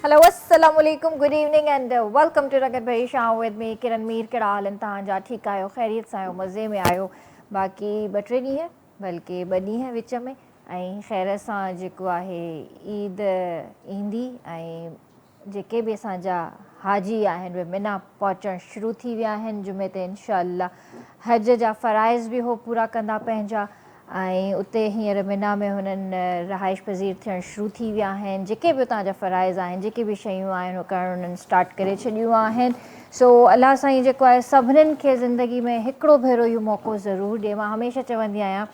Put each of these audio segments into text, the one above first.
Hello, assalamu alaikum, good evening and welcome to Ragat Bhai Show with me, Kiran Meer कहिड़ा हाल आहिनि तव्हांजा? ठीकु आहियो, ख़ैरियत सां आहियो, मज़े में आहियो? बाक़ी 2-3 ॾींहं बल्कि 2 ॾींहं विच में ऐं ख़ैर सां जेको आहे ईद ईंदी ऐं जेके बि असांजा हाजी आहिनि उहे मिना पहुचणु शुरू थी विया आहिनि जुमे ते इंशाअल्लाह हज जा फ़राइज़ बि हो पूरा कंदा पंहिंजा ऐं उते हींअर मिना में हुननि रहाइश पज़ीर थियणु शुरू थी विया आहिनि जेके बि उतां जा फ़राइज़ आहिनि जेके बि शयूं आहिनि उहो करणु उन्हनि स्टार्ट करे छॾियूं आहिनि सो अलाह साईं जेको आहे सभिनीनि खे ज़िंदगी में हिकिड़ो भेरो इहो मौक़ो ज़रूरु ॾिए। मां हमेशह चवंदी आहियां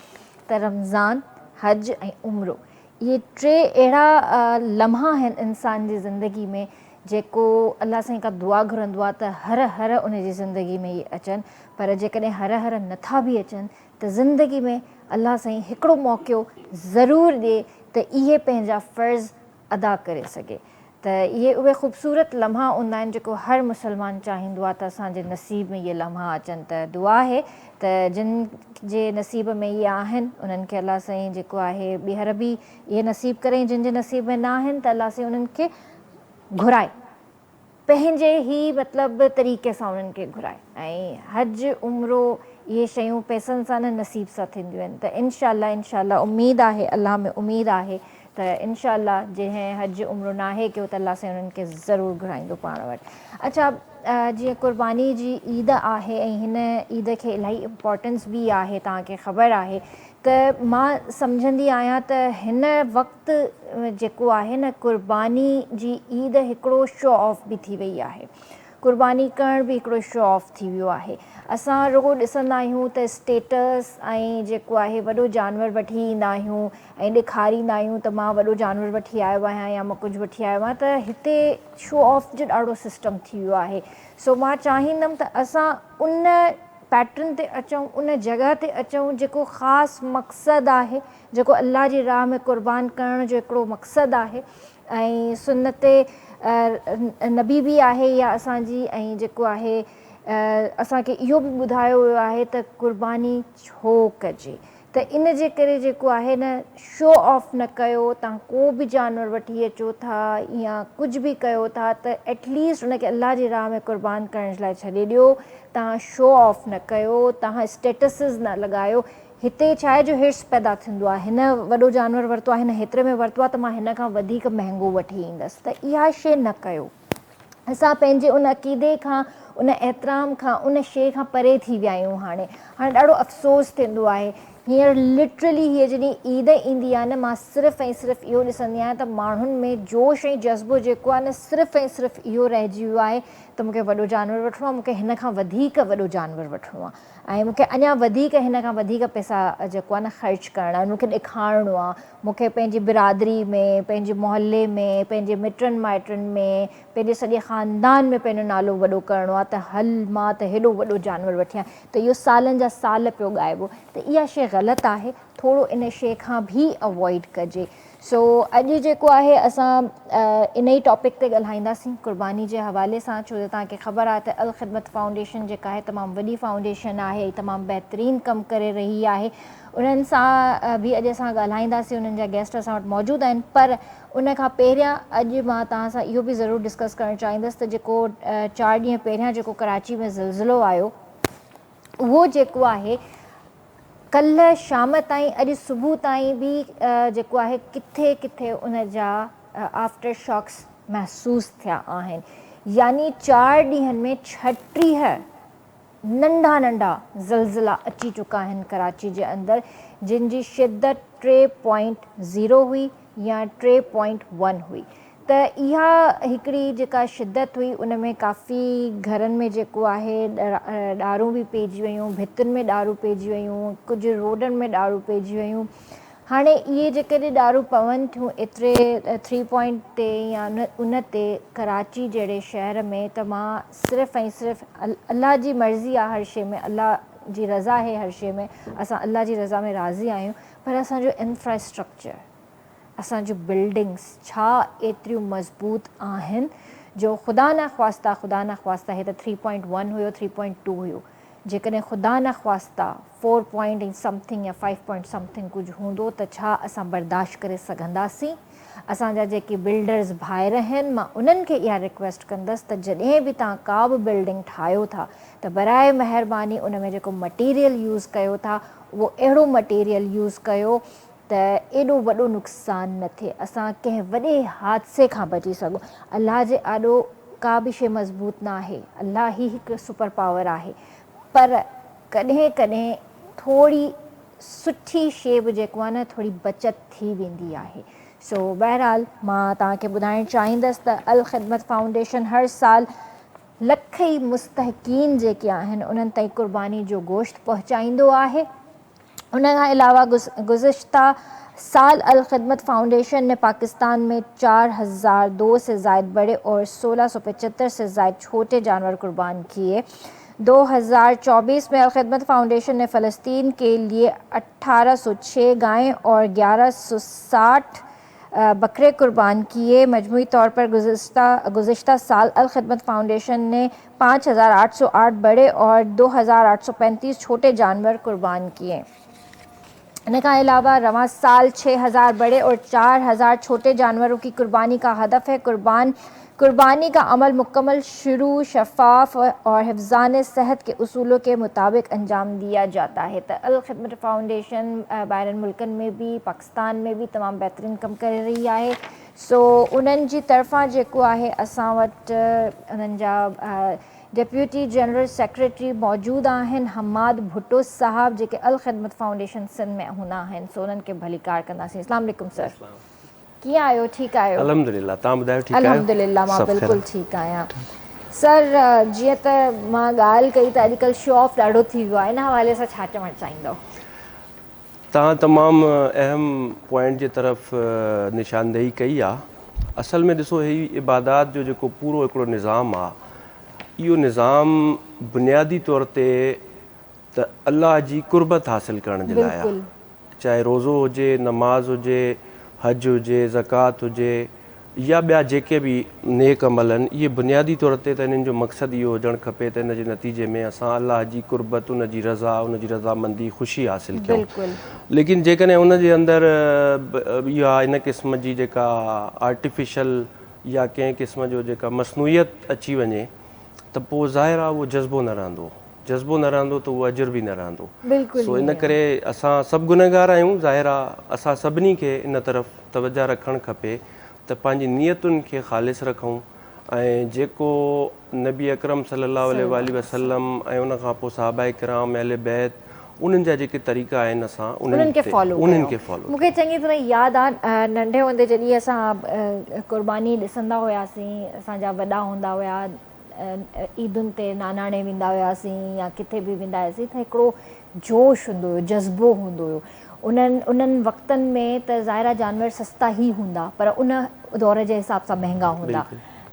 त रमज़ान हज ऐं उम्रो इहे 3 अहिड़ा लम्हा आहिनि इंसान जी ज़िंदगी में जेको अलाह साईं खां दुआ घुरंदो आहे त हर उन जी ज़िंदगी में इहे अचनि पर जेकॾहिं हर नथा बि अचनि त ज़िंदगी में अलाह साईं हिकिड़ो मौक़ो ज़रूरु ॾिए त इहे पंहिंजा फ़र्ज़ अदा करे सघे। त इहे उहे ख़ूबसूरत लम्हा हूंदा आहिनि जेको हर मुसलमान चाहींदो आहे त असांजे नसीब में इहे लम्हा अचनि त दुआ आहे त जिन जे नसीब में इहे आहिनि उन्हनि खे अलाह साईं जेको आहे ॿीहर बि इहे नसीब करे जिन जे नसीब में न आहिनि त अलाह साईं उन्हनि खे घुराए पंहिंजे ई मतिलबु तरीक़े सां उन्हनि खे घुराए ऐं हज उम्रो इहे शयूं पैसनि सां न नसीब सां थींदियूं आहिनि त इंशाअल्लाह उमेदु आहे अलाह में उमेदु आहे त इंशाअल्लाह जंहिं हज उम्रो न आहे कयो त अलाह साईं उन्हनि खे ज़रूरु घुराईंदो पाण वटि। अच्छा जीअं क़ुर्बानी जी ईद आहे ऐं हिन ईद खे इलाही इम्पोर्टेंस बि आहे तव्हांखे ख़बर आहे त मां सम्झंदी आहियां त हिन वक़्तु जेको आहे न क़ुर्बानी जी ईद हिकिड़ो शो ऑफ बि थी वई आहे। क़ुर्बानी करण बि हिकिड़ो शो ऑफ थी वियो आहे। असां रुॻो ॾिसंदा आहियूं त स्टेटस ऐं जेको आहे वॾो जानवर वठी ईंदा आहियूं ऐं ॾेखारींदा आहियूं त मां वॾो जानवर वठी आयो आहियां या मां कुझु वठी आयो आहियां त हिते शो ऑफ जो ॾाढो सिस्टम थी वियो आहे। सो मां चाहींदमि त असां उन पैटर्न ते अचूं उन जॻह ते अचूं जेको ख़ासि मक़सदु आहे जेको अल्लाह जी राह में क़ुर्बान करण जो हिकिड़ो मक़सदु आहे ऐं सुन्नत नबी बि आहे या असांजी ऐं जेको आहे असांखे इहो बि ॿुधायो वियो आहे त क़ुर्बानी छो कजे त इन जे करे जेको आहे न शो ऑफ न कयो तव्हां को बि जानवर वठी अचो था या कुझु बि कयो था त एटलीस्ट उनखे अल्लाह जी राह में क़ुर्बान करण लाइ छॾे ॾियो। तव्हां शो ऑफ न कयो तव्हां स्टेटसिस न लॻायो। हिते छा आहे जो हिर्स पैदा थींदो आहे हिन वॾो जानवर वरितो आहे हिन हेतिरे में वरितो आहे त मां हिन खां वधीक महांगो वठी ईंदसि त इहा शइ न कयो। असां पंहिंजे उन अक़ीदे खां उन एतिराम खां उन शइ खां परे थी विया आहियूं। हाणे ॾाढो अफ़सोस थींदो आहे हींअर लिटरली हीअ जॾहिं ईद ईंदी आहे न मां सिर्फ़ु ऐं सिर्फ़ु इहो ॾिसंदी आहियां त माण्हुनि में जोश ऐं जज़्बो जेको आहे न सिर्फ़ु ऐं सिर्फ़ु इहो रहिजी वियो आहे त मूंखे वॾो जानवर वठिणो आहे मूंखे हिन खां वधीक वॾो जानवर वठिणो आहे ऐं मूंखे अञा वधीक हिन खां वधीक पैसा जेको आहे न ख़र्चु करणा आहिनि मूंखे ॾेखारिणो आहे मूंखे पंहिंजी बिरादरी में पंहिंजे मोहल्ले में पंहिंजे मिटनि माइटनि में पंहिंजे सॼे ख़ानदान में पंहिंजो नालो वॾो करिणो आहे त हल मां त हेॾो वॾो जानवर वठी आहियां त इहो सालनि जा साल पियो ॻाइबो त इहा शइ ग़लति आहे। थोरो इन शइ खां बि अवॉइड कजे। सो अॼु जेको आहे असां इन ई टॉपिक ते ॻाल्हाईंदासीं क़ुर्बानी जे हवाले सां छो जो तव्हांखे ख़बर आहे त अल ख़िदमत फाउंडेशन जेका आहे तमामु वॾी फाउंडेशन आहे तमामु बहितरीनु कमु करे रही आहे। उन्हनि सां बि अॼु असां ॻाल्हाईंदासीं उन्हनि जा गेस्ट असां वटि मौजूदु आहिनि पर उन खां पहिरियां अॼु मां तव्हां सां इहो बि ज़रूरु डिस्कस करणु चाहींदसि त जेको 4 ॾींहं पहिरियां जेको कराची में ज़िलज़िलो आयो उहो जेको आहे कल्ह शाम ताईं अॼु सुबुह ताईं बि जेको आहे किथे किथे उन जा आफ्टर शॉक्स महसूसु थिया आहिनि यानी 4 ॾींहंनि में 36 नंढा नंढा ज़िलज़िला अची चुका आहिनि कराची जे अंदरि जिन जी शिदत 3.0 हुई या 3.1 हुई त इहा हिकिड़ी जेका शिदत हुई उन में काफ़ी घरनि में जेको आहे ॾारूं बि पइजी वियूं भितुनि में ॾारूं पइजी वियूं कुझु रोडनि में ॾारूं पइजी वियूं। हाणे इहे जेकॾहिं ॾारूं पवनि थियूं एतिरे 3 पॉइंट ते या उन ते कराची जहिड़े शहर में त मां सिर्फ़ु ऐं सिर्फ़ु अल्लाह जी मर्ज़ी आहे हर शइ में अल्लाह जी रज़ा आहे हर शइ में असां अल्लाह जी रज़ा में राज़ी आहियूं पर असांजो इंफ्रास्ट्रक्चर असांजूं बिल्डिंग्स छा एतिरियूं मज़बूत आहिनि जो ख़ुदा न ख़्वास्ता हे त 3.1 हुयो 3.2 हुयो जेकॾहिं ख़ुदा न ख़्वास्ता 4 पॉइंट समथिंग या 5 पॉइंट समथिंग कुझु हूंदो त छा असां बर्दाश्त करे सघंदासीं? असांजा जेके बिल्डर्स भाइर आहिनि, मां उन्हनि खे इहा रिक्वेस्ट कंदसि त जॾहिं बि तव्हां का बि बिल्डिंग ठाहियो था त बराए महिरबानी उन में जेको मटीरियल यूज़ कयो था उहो अहिड़ो मटीरियल यूज़ कयो त एॾो वॾो नुक़सानु न थिए, असां कंहिं वॾे हादसे खां बची सघूं। अलाह जे आॾो का बि शइ मज़बूत न आहे, अलाह ई हिकु सुपर पावर आहे, पर कॾहिं कॾहिं थोरी सुठी शइ बि जेको आहे न थोरी बचति थी वेंदी आहे। सो बहरहाल मां तव्हांखे ॿुधाइणु चाहींदसि त अल ख़िदमत फाउंडेशन हर साल लख ई मुस्तहक़ीन जेके आहिनि उन्हनि ताईं क़ुर्बानी जो गोश्त पहुचाईंदो आहे। उन खां अलावा गुज़िश्ता साल अल ख़िदमत फाउंडेशन ने पाकिस्तान में 4002 से ज़ायद बड़े और 1675 से ज़ायद छोटे जानवर कुर्बान किए। 2024 में अल ख़िदमत फाउंडेशन ने फ़लस्तीन के लिए 1806 गायें और 1160 बकरे कुर्बान किए। मजमूई तौर पर गुज़िश्ता साल अल ख़िदमत फाउंडेशन ने 5808 बड़े और 2835 छोटे जानवर कुर्बान किए। इन के अलावा रवां साल 6000 बड़े और 4000 छोटे जानवरों की कुर्बानी का हदफ है। कुर्बानी का अमल मुकम्मल शुरू, शफाफ और हिफ्ज़ान सेहत के उसूलों के मुताबिक अंजाम दिया जाता है। तो अल ख़िदमत फाउंडेशन ॿाहिरनि मुल्कनि में भी पाकिस्तान में भी तमामु बहितरीनु कमु करे रही आहे। सो उन्हनि जी तरफ़ां जेको आहे असां वटि उन्हनि जा डिप्यूटी जनरल सेक्रेटरी मौजूद आहिनि हमाद भुट्टो साहब, जेके अल ख़िदमत फाउंडेशन सिंध में हूंदा आहिनि। सो उन्हनि खे भली कार कंदासीं। अस्सलाम वालेकुम सर, कीअं आहियो? ठीकु आहियो? अल्हम्दुलिल्लाह, तव्हां ॿुधायो? ठीकु आहियो? अल्हम्दुलिल्लाह, मां बिल्कुलु ठीकु आहियां। सर जीअं त मां ॻाल्हि कई त अॼुकल्ह शो ऑफ ॾाढो थी वियो आहे, इन हवाले सां छा चवणु चाहींदव? तव्हां तमामु अहम पॉइंट जे तरफ़ निशानदेही कई आहे। असल में ॾिसो, ही इबादात जो जेको पूरो हिकिड़ो निज़ाम आहे, इहो निज़ाम बुनियादी तौर ते त अल्लाह जी कुर्बत हासिलु करण जे लाइ आहे। चाहे रोज़ो हुजे, नमाज़ हुजे, हज हुजे, ज़कात हुजे या ॿिया जेके बि नेक अमल आहिनि, इहे बुनियादी तौर ते त इन्हनि जो मक़सदु इहो हुजणु खपे त इन जे नतीजे में असां अल्लाह जी कुर्बत, उन जी रज़ा, उन जी रज़ामंदी, ख़ुशी हासिलु कयूं। लेकिन जेकॾहिं उन जे अंदरि इहा इन क़िस्म जी जेका आर्टिफिशल या कंहिं क़िस्म जो जेका मसनूइयत अची वञे त पोइ ज़ाहिर आहे उहो जज़्बो न रहंदो, जज़्बो न रहंदो त उहो अजुर बि न रहंदो। सो इन करे असां सभु गुनहगार आहियूं। ज़ाहिर आहे असां सभिनी खे इन तरफ़ तवजा रखणु खपे त पंहिंजी नियतुनि खे ख़ालिस रखूं ऐं जेको नबी अकरम सल्लल्लाहु अलैहि वसल्लम ऐं उन खां पोइ सहाबाए किराम अहले बैत उन्हनि जा जेके तरीक़ा आहिनि असां उन्हनि खे फॉलो। मूंखे चङी तरह यादि आहे नंढे हूंदे जॾहिं असां कुर्बानी ॾिसंदा हुआसीं, असांजा वॾा हूंदा हुआ, ईदुनि ते नानाणे वेंदा हुआसीं या किथे बि वेंदा हुआसीं त हिकिड़ो जोश हूंदो हुयो, जज़्बो हूंदो हुयो। उन्हनि वक़्तनि में त ज़ाहिरा जानवर सस्ता ई हूंदा, पर उन दौर जे हिसाब सां महांगा हूंदा,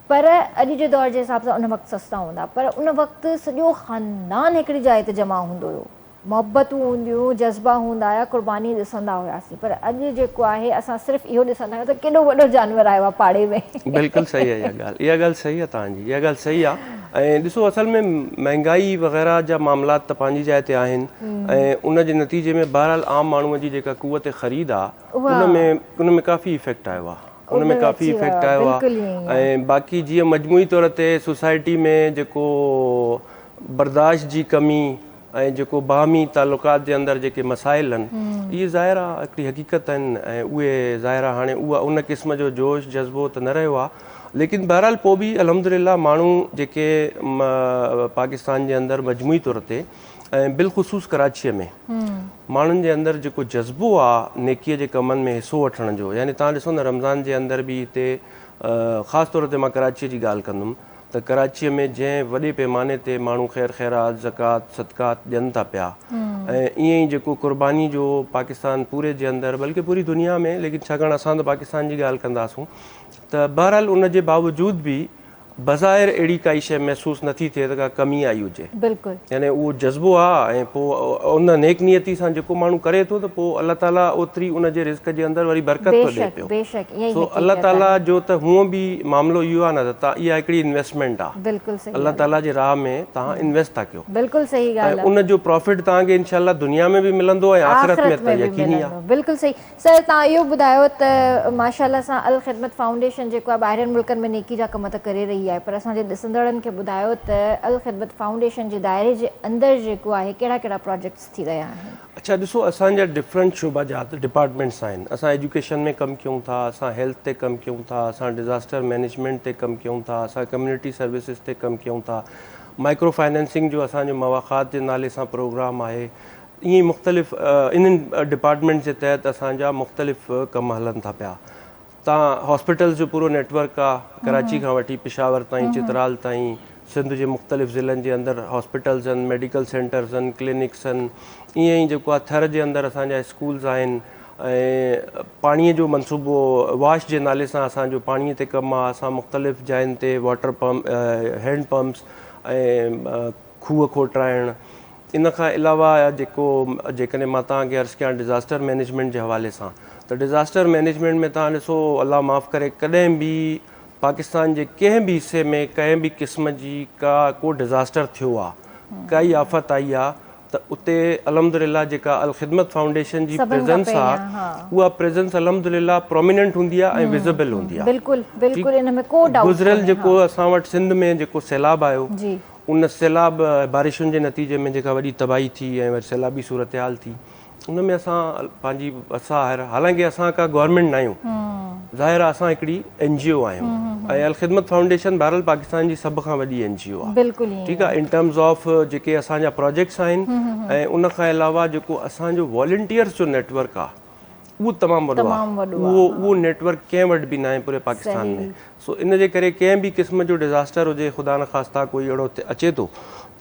पर अॼु जे दौर जे हिसाब सां उन वक़्तु सस्ता हूंदा, पर उन वक़्तु सॼो ख़ानदान हिकिड़ी जाइ ते जमा हूंदो हुयो, मोहबतूं हूंदियूं, जज़्बा हूंदा हुया, कुर्बानी ॾिसंदा हुआसीं। पर अॼु जेको आहे असां सिर्फ़ु इहो ॾिसंदा आहियूं त केॾो वॾो जानवर आयो आहे पाड़े में। बिल्कुलु सही आहे इहा ॻाल्हि सही आहे तव्हांजी, इहा ॻाल्हि सही आहे। ऐं ॾिसो, असल में महांगाई वग़ैरह जा मामलात त पंहिंजी जाइ ते आहिनि ऐं उन जे नतीजे में बहरहाल आम माण्हूअ जी जेका क़ुवत ख़रीद आहे उन में काफ़ी इफ़ेक्ट आयो आहे, उनमें काफ़ी इफ़ेक्ट आयो आहे। ऐं बाक़ी जीअं मजमूई तौर ते सोसाइटी में जेको बर्दाश्त जी कमी ऐं जेको बाहमी तालुकात जे अंदरि जेके मसाइल आहिनि, इहे ज़ाहिर आहे हिकिड़ी हक़ीक़त आहिनि ऐं उहे ज़ाहिर आहे हाणे उहा उन क़िस्म जो जोश जज़्बो त न रहियो आहे। लेकिन बहरहाल पोइ बि अल्हम्दुलिल्लाह माण्हू जेके पाकिस्तान जे अंदरि मजमूई तौर ते ऐं बिलख़ुसूस कराचीअ में माण्हुनि जे अंदरि जेको जज़्बो आहे नेकीअ जे कमनि में हिसो वठण जो, यानी तव्हां ॾिसो न रमज़ान जे अंदरि बि हिते ख़ासि तौर ते मां कराचीअ जी ॻाल्हि कंदुमि त कराचीअ में जंहिं वॾे पैमाने ते माण्हू ख़ैर ख़ैरात, ज़कात, सदकात ॾियनि था पिया ऐं ईअं ई जेको क़ुर्बानी जो पाकिस्तान पूरे जे अंदरि बल्कि पूरी दुनिया में, लेकिन छाकाणि असां त पाकिस्तान जी ॻाल्हि कंदासूं त बहरहाल उन जे बावजूद बि बज़ाहिर अहिड़ी काई शइ महसूसु नथी थिए त का कमी आई हुजे। बिल्कुलु यानी उहो जज़्बो आहे ऐं पोइ उन नेक नियती सां जेको माण्हू करे थो त पोइ अलाह ताला ओतिरी उनजे रिज़्क जे अंदरि वरी बरकत थो ॾिए बेशक पियो। बेशक ईअं ई सो अलाह हक़ीक़त ताला आहे। जो त हूअं बि मामिलो इहो आहे न त तव्हां इहा हिकिड़ी इन्वेस्टमेंट आहे। बिल्कुलु सही अलाह ॻाल्हि ताला जे राह में तव्हां इन्वेस्ट था कयो आहे। बिल्कुलु सही ऐं ॻाल्हि आहे। उनजो प्रॉफिट तव्हांखे इनशाला दुनिया में बि मिलंदो ऐं आख़िरत में आख़िरत त में बि यकीनी आहे। मिलंदो। बिल्कुलु सही। सर तव्हां इहो ॿुधायो त माशाल्लाह सां अल ख़िदमत फाउंडेशन जेको आहे ॿाहिरनि मुल्कनि में नेकी जा कम त करे रही आहे, पर असांजे ॾिसंदड़नि खे ॿुधायो त अल ख़िदमत फाउंडेशन जे दायरे जे अंदरि जेको आहे कहिड़ा कहिड़ा प्रोजेक्ट्स थी रहिया आहिनि? अच्छा ॾिसो, असांजा डिफरेंट शोबाजात डिपार्टमेंट्स आहिनि। असां एजुकेशन में कमु कयूं था, असां हेल्थ ते कमु कयूं था, असां डिज़ास्टर मैनेजमेंट ते कमु कयूं था, असां कम्युनिटी सर्विसिस ते कमु कयूं था, माइक्रो फाइनेंसिंग जो असांजो मवाख़ात जे नाले सां प्रोग्राम आहे। ईअं ई मुख़्तलिफ़ इन्हनि डिपार्टमेंट जे तहत असांजा मुख़्तलिफ़ कम हलनि था पिया। तव्हां हॉस्पिटल्स जो पूरो नेटवर्क आहे, कराची खां वठी पिशावर ताईं, चित्राल ताईं, सिंध जे मुख़्तलिफ़ ज़िलनि जे अंदरि हॉस्पिटल्स आहिनि, मेडिकल सेंटर्स आहिनि, क्लिनिक्स आहिनि। ईअं ई जेको आहे थर जे अंदरि असांजा स्कूल्स आहिनि ऐं पाणीअ जो मनसूबो वाश जे नाले सां असांजो पाणीअ ते कमु आहे। असां मुख़्तलिफ़ जायुनि ते वाटर पम्प, हैंड पम्प्स ऐं खूह खोटाइणु, इन खां अलावा जेको जेकॾहिं मां तव्हांखे अर्ज़ु कयां डिज़ास्टर मैनेजमेंट जे हवाले सां, त डिज़ास्टर मैनेजमेंट में तव्हां ॾिसो, अलाह माफ़ करे, कॾहिं बि पाकिस्तान जे कंहिं बि हिसे में कंहिं बि क़िस्म जी को डिज़ास्टर थियो आहे, काई आफ़त आई आहे, त उते अल्हम्दुलिल्लाह जेका अल ख़िदमत फाउंडेशन जी प्रेज़ेंस आहे, उहा प्रेज़ेंस अल्हम्दुलिल्लाह प्रोमिनेंट हूंदी आहे ऐं विज़िबल हूंदी आहे। बिल्कुलु बिल्कुलु, इन में को डाउट गुज़िरियल जेको असां वटि सिंध में जेको सैलाब आयो, जी उन सैलाब बारिशुनि जे नतीजे में जेका वॾी तबाही थी ऐं वरी सैलाबी सूरत हाल थी, उन में असां पंहिंजी हालांकि असां का गवर्नमेंट न आहियूं, ज़ाहिर आहे असां हिकिड़ी NGO आहियूं ऐं अल ख़िदमत फाउंडेशन बहरहाल पाकिस्तान जी सभ खां वॾी NGO आहे। बिल्कुलु ठीकु आहे, इन टर्म्स ऑफ जेके असांजा प्रोजेक्ट्स आहिनि ऐं उन खां अलावा जेको असांजो वॉलंटियर्स जो नेटवर्क आहे, उहो तमामु वॾो आहे। उहो नेटवर्क कंहिं वटि बि न आहे पूरे पाकिस्तान में। सो इन जे करे कंहिं बि क़िस्म जो डिज़ास्टर हुजे, ख़ुदा न ख़ास्ता कोई अहिड़ो अचे थो,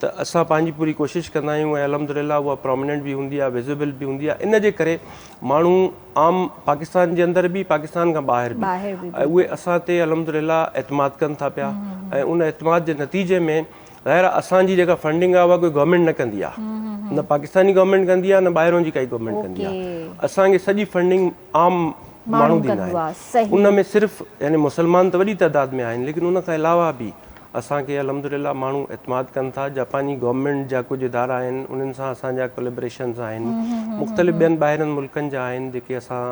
त असां पंहिंजी पूरी कोशिशि कंदा आहियूं ऐं अल्हम्दुलिल्लाह उहा प्रोमिनेंट बि हूंदी आहे, विज़िबल बि हूंदी आहे। इन जे करे माण्हू आम पाकिस्तान जे अंदरि बि, पाकिस्तान खां ॿाहिरि बि, ऐं उहे असां ते अल्हम्दुलिल्लाह एतमाद कनि था पिया ऐं उन एतमाद जे नतीजे में ज़ाहिर आहे असांजी जेका फंडिंग आहे उहा कोई गवर्नमेंट न कंदी आहे, न पाकिस्तानी गवर्नमेंट कंदी आहे, न ॿाहिरों जी काई गवर्नमेंट कंदी आहे। असांखे सॼी फंडिंग आम माण्हू ॾींदा आहिनि। उन में सिर्फ़ु यानी मुस्लमान त वॾी तइदाद में आहिनि, लेकिन उन खां अलावा बि असांखे अल्हम्दुलिल्लाह माण्हू एतमाद कनि था। जापानी गवर्नमेंट जा कुझु इदारा आहिनि, उन्हनि सां असांजा कोलेबरेशन्स आहिनि, मुख़्तलिफ़ ॿियनि ॿाहिरनि मुल्कनि जा आहिनि जेके असां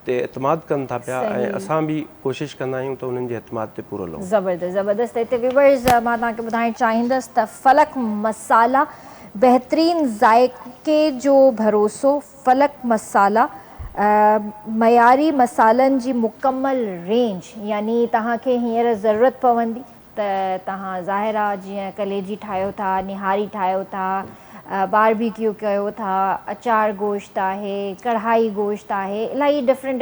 ते एतमाद कनि था पिया ऐं असां बि कोशिशि कंदा आहियूं त उन्हनि जे एतमाद ते पूरो लहूं। ज़बरदस्त ज़बरदस्त। हिते व्यूअर्स मां तव्हांखे ॿुधाइणु चाहींदसि त फलक मसाला, बहितरीन ज़ाइक़े जो भरोसो, फलक मसाला मयारी मसालनि जी मुकमल रेंज, यानी तव्हांखे हींअर ज़रूरत पवंदी त तव्हां ज़ाहिर आहे जीअं कलेजी ठाहियो था, निहारी ठाहियो था, बारबीक्यू कयो था, अचार गोश्त आहे, कढ़ाई गोश्त आहे, इलाही डिफरेंट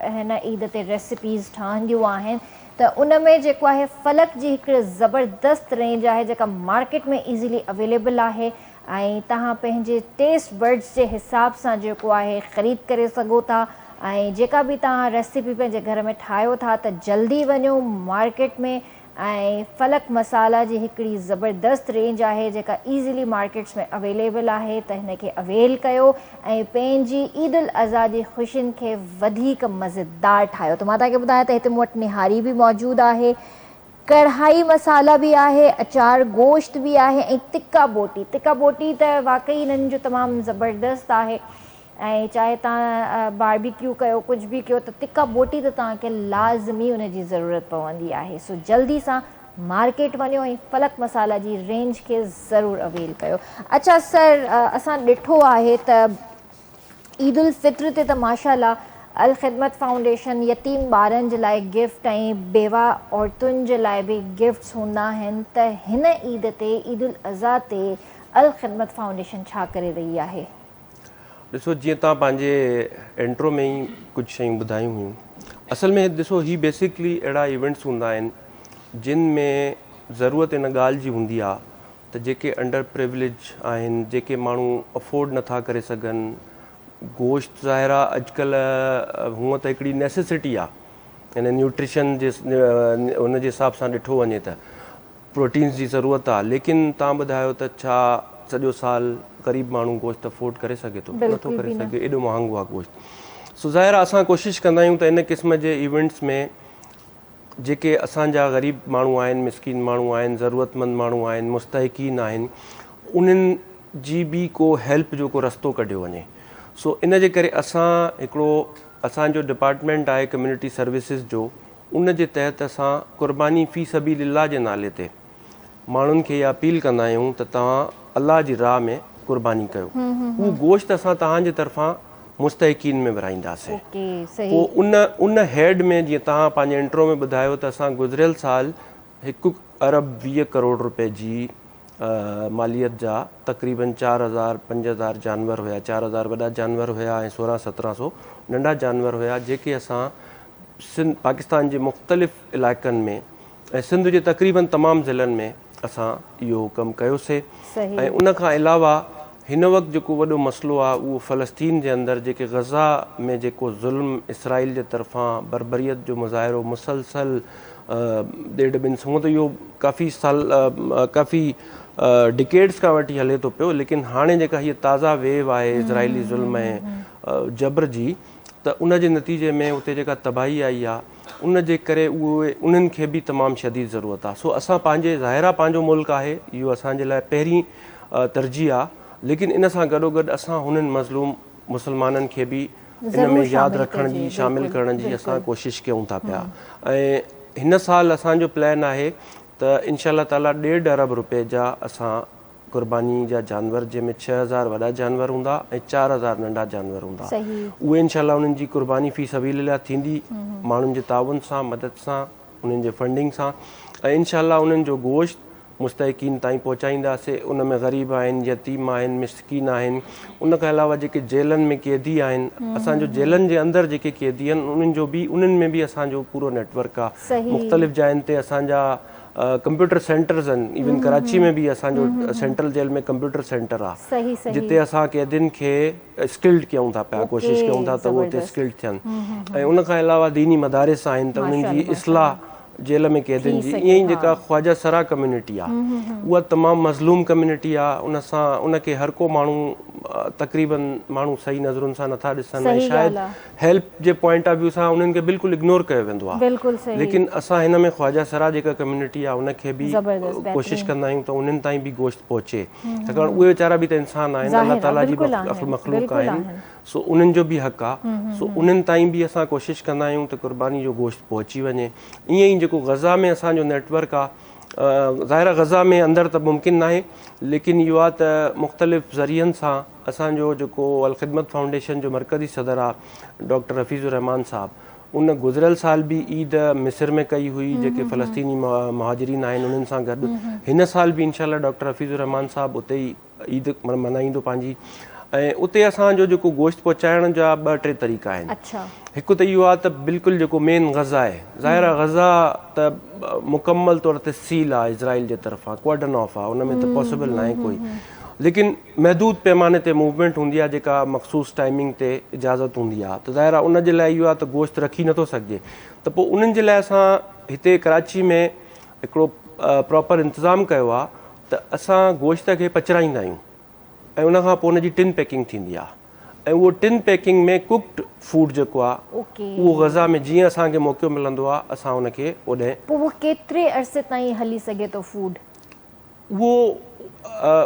हिन ईद ते रेसिपीज़ ठहंदियूं आहिनि। त उन में जेको आहे फलक जी हिकु ज़बरदस्त रेंज आहे जेका मार्केट में ईज़िली अवेलेबल आहे ऐं तव्हां पंहिंजे टेस्ट बड्स जे हिसाब सां जेको आहे ख़रीद करे सघो था। ऐं जेका बि तव्हां रेसिपी पंहिंजे घर में ठाहियो था त जल्दी वञो मार्केट में ऐं फलक मसाला जी हिकिड़ी ज़बरदस्त रेंज आहे जेका ईज़िली मार्केट्स में अवेलेबल आहे, त हिन खे अवेल कयो ऐं पंहिंजी ईद उल अज़हा जी ख़ुशियुनि खे वधीक मज़ेदार ठाहियो। त मां तव्हांखे ॿुधायां त हिते मूं वटि निहारी बि मौजूदु आहे, कढ़ाई मसाला भी आहे, अचार गोश्त भी आहे ऐं तिक्का बोटी त वाकई हिननि जो तमामु ज़बरदस्त आहे। ऐं चाहे तव्हां बारबीक्यू कयो, कुझु बि कयो, त तिक्का बोटी त तव्हांखे लाज़मी उनजी ज़रूरत पवंदी आहे। सो जल्दी सां मार्केट वञो ऐं फलक मसाला जी रेंज खे ज़रूरु अवेल कयो। अच्छा सर, असां ॾिठो आहे त ईद उल फित्र ते त माशाल्लाह अल ख़िदमत फाउंडेशन यतीम ॿारनि जे लाइ गिफ्ट ऐं बेवा औरतुनि जे लाइ बि गिफ्ट्स हूंदा आहिनि, त हिन ईद ते, ईद उल अज़हा ते अल ख़िदमत फाउंडेशन छा करे रही आहे? ॾिसो, जीअं तव्हां पंहिंजे इंट्रो में ई कुझु शयूं ॿुधायूं हुयूं, असल में ॾिसो ही बेसिकली अहिड़ा इवेंट्स हूंदा आहिनि जिन में ज़रूरत इन ॻाल्हि जी हूंदी आहे त जेके अंडर प्रिविलेज आहिनि, जेके माण्हू अफोर्ड नथा करे सघनि, गोश्त ज़ाहिर आहे अॼुकल्ह हूअं त हिकिड़ी नेसेसिटी आहे, यानी न्यूट्रिशन जे उन जे हिसाब सां ॾिठो वञे त प्रोटीन्स जी ज़रूरत आहे, लेकिन तव्हां ॿुधायो त छा सॼो साल ग़रीब माण्हू गोश्त अफोर्ड करे सघे थो? नथो करे सघे, एॾो महांगो आहे गोश्त। सो ज़ाहिर आहे असां कोशिशि कंदा आहियूं त इन क़िस्म जे इवेंट्स में जेके असांजा ग़रीब माण्हू आहिनि, मिसकीन माण्हू आहिनि, ज़रूरतमंद माण्हू आहिनि, मुस्तहिकीन आहिनि, उन्हनि जी बि को हेल्प जो को रस्तो कढियो वञे। सो इन जे करे असां हिकिड़ो असांजो डिपार्टमेंट आहे कम्युनिटी सर्विसिस जो, उन जे तहत असां क़ुर्बानी फ़ी सबीलिल्लाह जे नाले ते माण्हुनि खे इहा अपील कंदा आहियूं त तव्हां अलाह जी राह में क़ुर्बानी कयो। उहो गोश्त असां तव्हांजे तरफ़ां मुस्तहिकीन में विराईंदासीं। पोइ उन हेड में जीअं तव्हां पंहिंजे इंट्रो में ॿुधायो त असां गुज़िरियल साल 1 अरब 20 करोड़ रुपए जी मालियत जा तक़रीबन 4,000-5,000 जानवर हुया। 4,000 वॾा जानवर हुया ऐं 1600-1700 नंढा जानवर हुया, जेके असां पाकिस्तान जे मुख़्तलिफ़ इलाइक़नि में ऐं सिंध जे तक़रीबन तमामु ज़िलनि में असां इहो कमु कयोसीं। ऐं उन खां अलावा हिन वक़्तु जेको वॾो मसइलो आहे उहो फ़लस्तीन जे अंदरि जेके ग़ज़ा में जेको ज़ुल्म इसराइल जे तरफ़ां बर्बरियत जो मुज़ाहिरो मुसलसल 1.5 हूअं त इहो काफ़ी डिकेड्स खां वठी हले थो पियो, लेकिन हाणे जेका हीअ ताज़ा वेव आहे इज़राइली ज़ुल्म ऐं जबर जी, त उन जे नतीजे में उते जेका तबाही आई आहे उन जे करे उन्हनि खे बि तमामु शदीद ज़रूरत आहे। सो असां ज़ाहिर आहे पंहिंजो मुल्क आहे, इहो असांजे लाइ पहिरीं तरजीह आहे, लेकिन इन सां गॾोगॾु असां हुननि मज़लूम मुसलमाननि खे बि इन में यादि रखण जी, शामिलु करण जी असां कोशिशि कयूं था पिया। ऐं हिन साल असांजो प्लान आहे त इंशाअल्लाह ताला 1.5 अरब रुपए जा असां क़ुर्बानी जा जानवर, जंहिंमें 6,000 वॾा जानवर हूंदा ऐं 4,000 नंढा जानवर हूंदा, उहे इंशाअल्लाह उन्हनि जी क़ुर्बानी फ़ी सबीलिल्लाह थींदी, माण्हुनि जे ताउन सां, मदद सां, उन्हनि जे फंडिंग सां। ऐं इंशाअल्लाह उन्हनि जो गोश्त मुस्तहिकीन ताईं पहुचाईंदासीं। उन में ग़रीब आहिनि, यतीम आहिनि, मिसकीन आहिनि, उन खां अलावा जेके जेलनि में क़ैदी आहिनि, असांजो जेलनि जे अंदरि जेके क़ैदी आहिनि उन्हनि में बि असांजो पूरो नेटवर्क आहे। मुख़्तलिफ़ जायुनि ते असांजा कंप्यूटर सेंटर्स आहिनि। इवन कराची में बि असांजो सेंट्रल जेल में कंप्यूटर सेंटर आहे, जिते असां क़ैदियुनि खे स्किल्ड कयूं था पिया, कोशिशि कयूं था त उहे उते स्किल्ड थियनि। ऐं उन खां अलावा दीनी मदारिस आहिनि, त उन्हनि जी इस्लाह जेल में क़ैदियुनि जी। ईअं ई जेका ख्वाजा सरा कम्युनिटी आहे, उहा तमामु मज़लूम कम्युनिटी आहे। उनखे हर को माण्हू तक़रीबन माण्हू सही नज़रुनि सां नथा ॾिसनि, ऐं शायदि help J point of view सां उन्हनि खे बिल्कुलु इग्नोर कयो वेंदो आहे। लेकिन असां हिन में ख्वाजा सरा जेका कम्युनिटी आहे उनखे बि कोशिशि कंदा आहियूं त उन्हनि ताईं बि गोश्त पहुचे, छाकाणि उहे वीचारा बि त इंसान आहिनि, अल्लाह ताला जी मख़लूक आहिनि। सो उन्हनि जो बि हक़ आहे। सो उन्हनि ताईं बि असां कोशिशि कंदा आहियूं त क़ुर्बानी जो गोश्त पहुची वञे। ईअं ई जेको ग़ज़ा में असांजो नेटवर्क आहे, ज़ाहिर ग़ज़ा में अंदरि त मुमकिन न आहे, लेकिन इहो आहे त मुख़्तलिफ़ ज़रियनि सां असांजो जेको अल ख़िदमत फाउंडेशन जो मरकज़ी सदर आहे डॉक्टर हफ़ीज़ुर रहमान साहब, उन गुज़िरियल साल बि ईद मिस्र में कई हुई, जेके फ़लस्तीनी मुहाजिरीन आहिनि उन्हनि सां गॾु। हिन साल बि इंशाअल्लाह डॉक्टर हफ़ीज़ुर रहमान साहब उते ई ईद मल्हाईंदो पंहिंजी। ऐं उते असांजो जेको गोश्त पहुचाइण जा 2-3 तरीक़ा आहिनि। हिकु त इहो आहे त बिल्कुलु जेको मेन ग़ज़ा आहे, ज़ाहिर आहे ग़ज़ा त मुकमल तौर ते सील आहे इज़राइल जे तरफ़ां, क्वार्डन ऑफ आहे, उन में त पॉसिबल न आहे कोई, लेकिन महदूद पैमाने ते मूवमेंट हूंदी आहे जेका मख़सूस टाइमिंग ते इजाज़त हूंदी आहे। त ज़ाहिर आहे उन जे लाइ इहो आहे त गोश्त रखी नथो सघिजे, त पोइ उन्हनि जे लाइ असां हिते कराची में हिकिड़ो प्रॉपर इंतज़ामु कयो आहे त असां गोश्त खे पचराईंदा आहियूं ऐं उन खां पोइ उनजी टिन पैकिंग थींदी आहे। ऐं उहो टिन पैकिंग में कुक्ड फूड जेको आहे उहो ग़ज़ा में जीअं असांखे मौक़ो मिलंदो आहे असां उनखे ओॾे। पोइ उहो केतिरे अरसे ताईं हली सघे थो फूड? उहो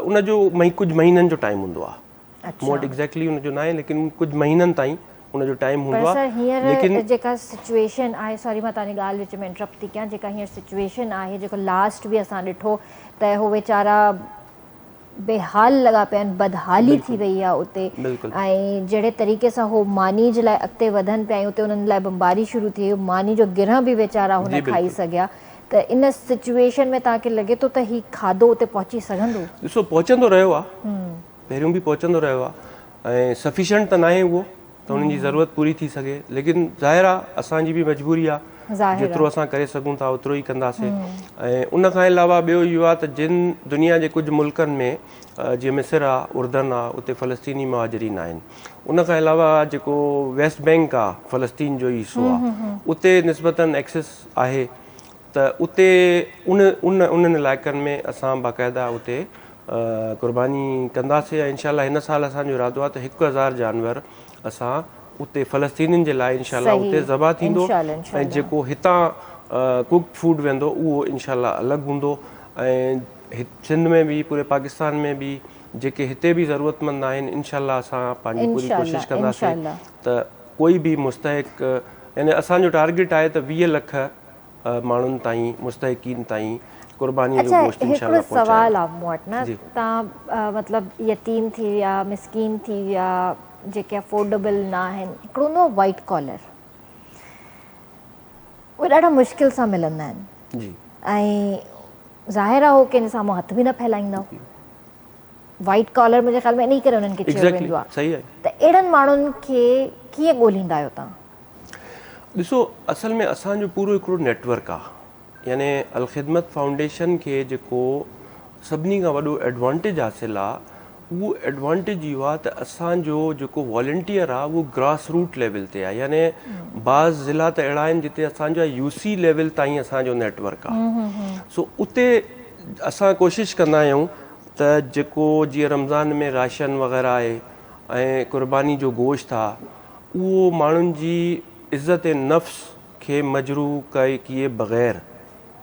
उनजो कुझु महीननि जो टाइम हूंदो आहे, मूं वटि एग्ज़ैक्टली उनजो न आहे, लेकिन कुझु महीननि ताईं उनजो टाइम हूंदो आहे। हींअर जेका सिचुएशन आहे, सॉरी मां तव्हांजी ॻाल्हि विच में इंटरप्ट थी कयां, जेका हींअर सिचुएशन आहे, जेको लास्ट बि असां ॾिठो त हो वीचारा बेहाल लॻा पिया आहिनि, बदहाली थी वई आहे उते, ऐं जहिड़े तरीक़े सां हो मानी जे लाइ अॻिते वधनि पिया, ऐं उते उन्हनि लाइ बमबारी शुरू थी, मानी जो गिरह बि वीचारा हुन खाई सघिया। त इन सिचुएशन में तव्हांखे लॻे थो त हीउ खाधो उते पहुची सघंदो? ॾिसो पहुचंदो रहियो आहे, पहिरियों बि पहुचंदो रहियो आहे, ऐं सफिशिएंट त न आहे उहो त उन्हनि जी ज़रूरत पूरी थी सघे, लेकिन ज़ाहिर आहे असांजी बि मजबूरी आहे ज़ाहिर आहे। जेतिरो असां करे सघूं था ओतिरो ई कंदासीं। ऐं उन खां अलावा ॿियो इहो आहे त जिन दुनिया जे कुझु मुल्कनि में जीअं मिस्र आहे, उर्दन आहे, उते फ़लस्तीनी मुहाजिरीन आहिनि। उन खां अलावा जेको वेस्ट बैंक आहे फ़लस्तीन जो ई हिसो आहे, उते निस्बतन एक्सेस आहे। त उते उन्हनि इलाइक़नि में असां बाक़ाइदा उते क़ुर्बानी कंदासीं। ऐं इनशाला हिन साल असांजो इरादो आहे त 1000 जानवर असां उते फ़लस्तीनियुनि जे लाइ इनशाला उते ज़बह थींदो। ऐं जेको हितां कुक फूड वेंदो उहो इनशाला अलॻि हूंदो। ऐं सिंध में बि पूरे पाकिस्तान में बि जेके हिते बि ज़रूरतमंद आहिनि इनशाला असां पंहिंजी पूरी कोशिशि कंदासीं त कोई बि मुस्तहिक, यानी असांजो टारगेट आहे त 20 लख माण्हुनि ताईं, मुस्तहिकीन ताईं क़ुर्बानीअ जो गोश्त इनशाला हिकिड़ो सवाल आहे मूं वटि न, तव्हां मतिलबु यतीम थी विया, मिसकीन थी विया, जेके अफोर्डेबल न आहिनि, हिकिड़ो हूंदो वाइट कॉलर, उहे ॾाढा मुश्किल सां मिलंदा आहिनि जी। ऐं ज़ाहिर आहे उहो कंहिंजे साम्हूं हथ बि न फैलाईंदो। वाइट कॉलर मुंहिंजे ख़्याल में इन करे उन्हनि खे चयो वेंदो आहे। सही आहे। त अहिड़नि माण्हुनि खे कीअं ॻोल्हींदा आहियो तव्हां? ॾिसो, असल में असांजो पूरो हिकिड़ो नेटवर्क आहे। यानी अलख़िदमत फाउंडेशन खे जेको सभिनी खां वॾो एडवांटेज हासिलु आहे उहो एडवांटेज इहो आहे त असांजो जेको वॉलंटियर आहे उहो ग्रास रूट लेवल ते आहे। यानी बाज़ ज़िला त अहिड़ा आहिनि जिते असांजा UC लेवल ताईं असांजो नेटवर्क आहे। सो उते असां कोशिशि कंदा आहियूं त जेको जीअं रमज़ान में राशन वग़ैरह आहे ऐं क़ुर्बानी जो गोश्त आहे उहो माण्हुनि जी इज़त नफ़्स खे मजरू किए बग़ैर,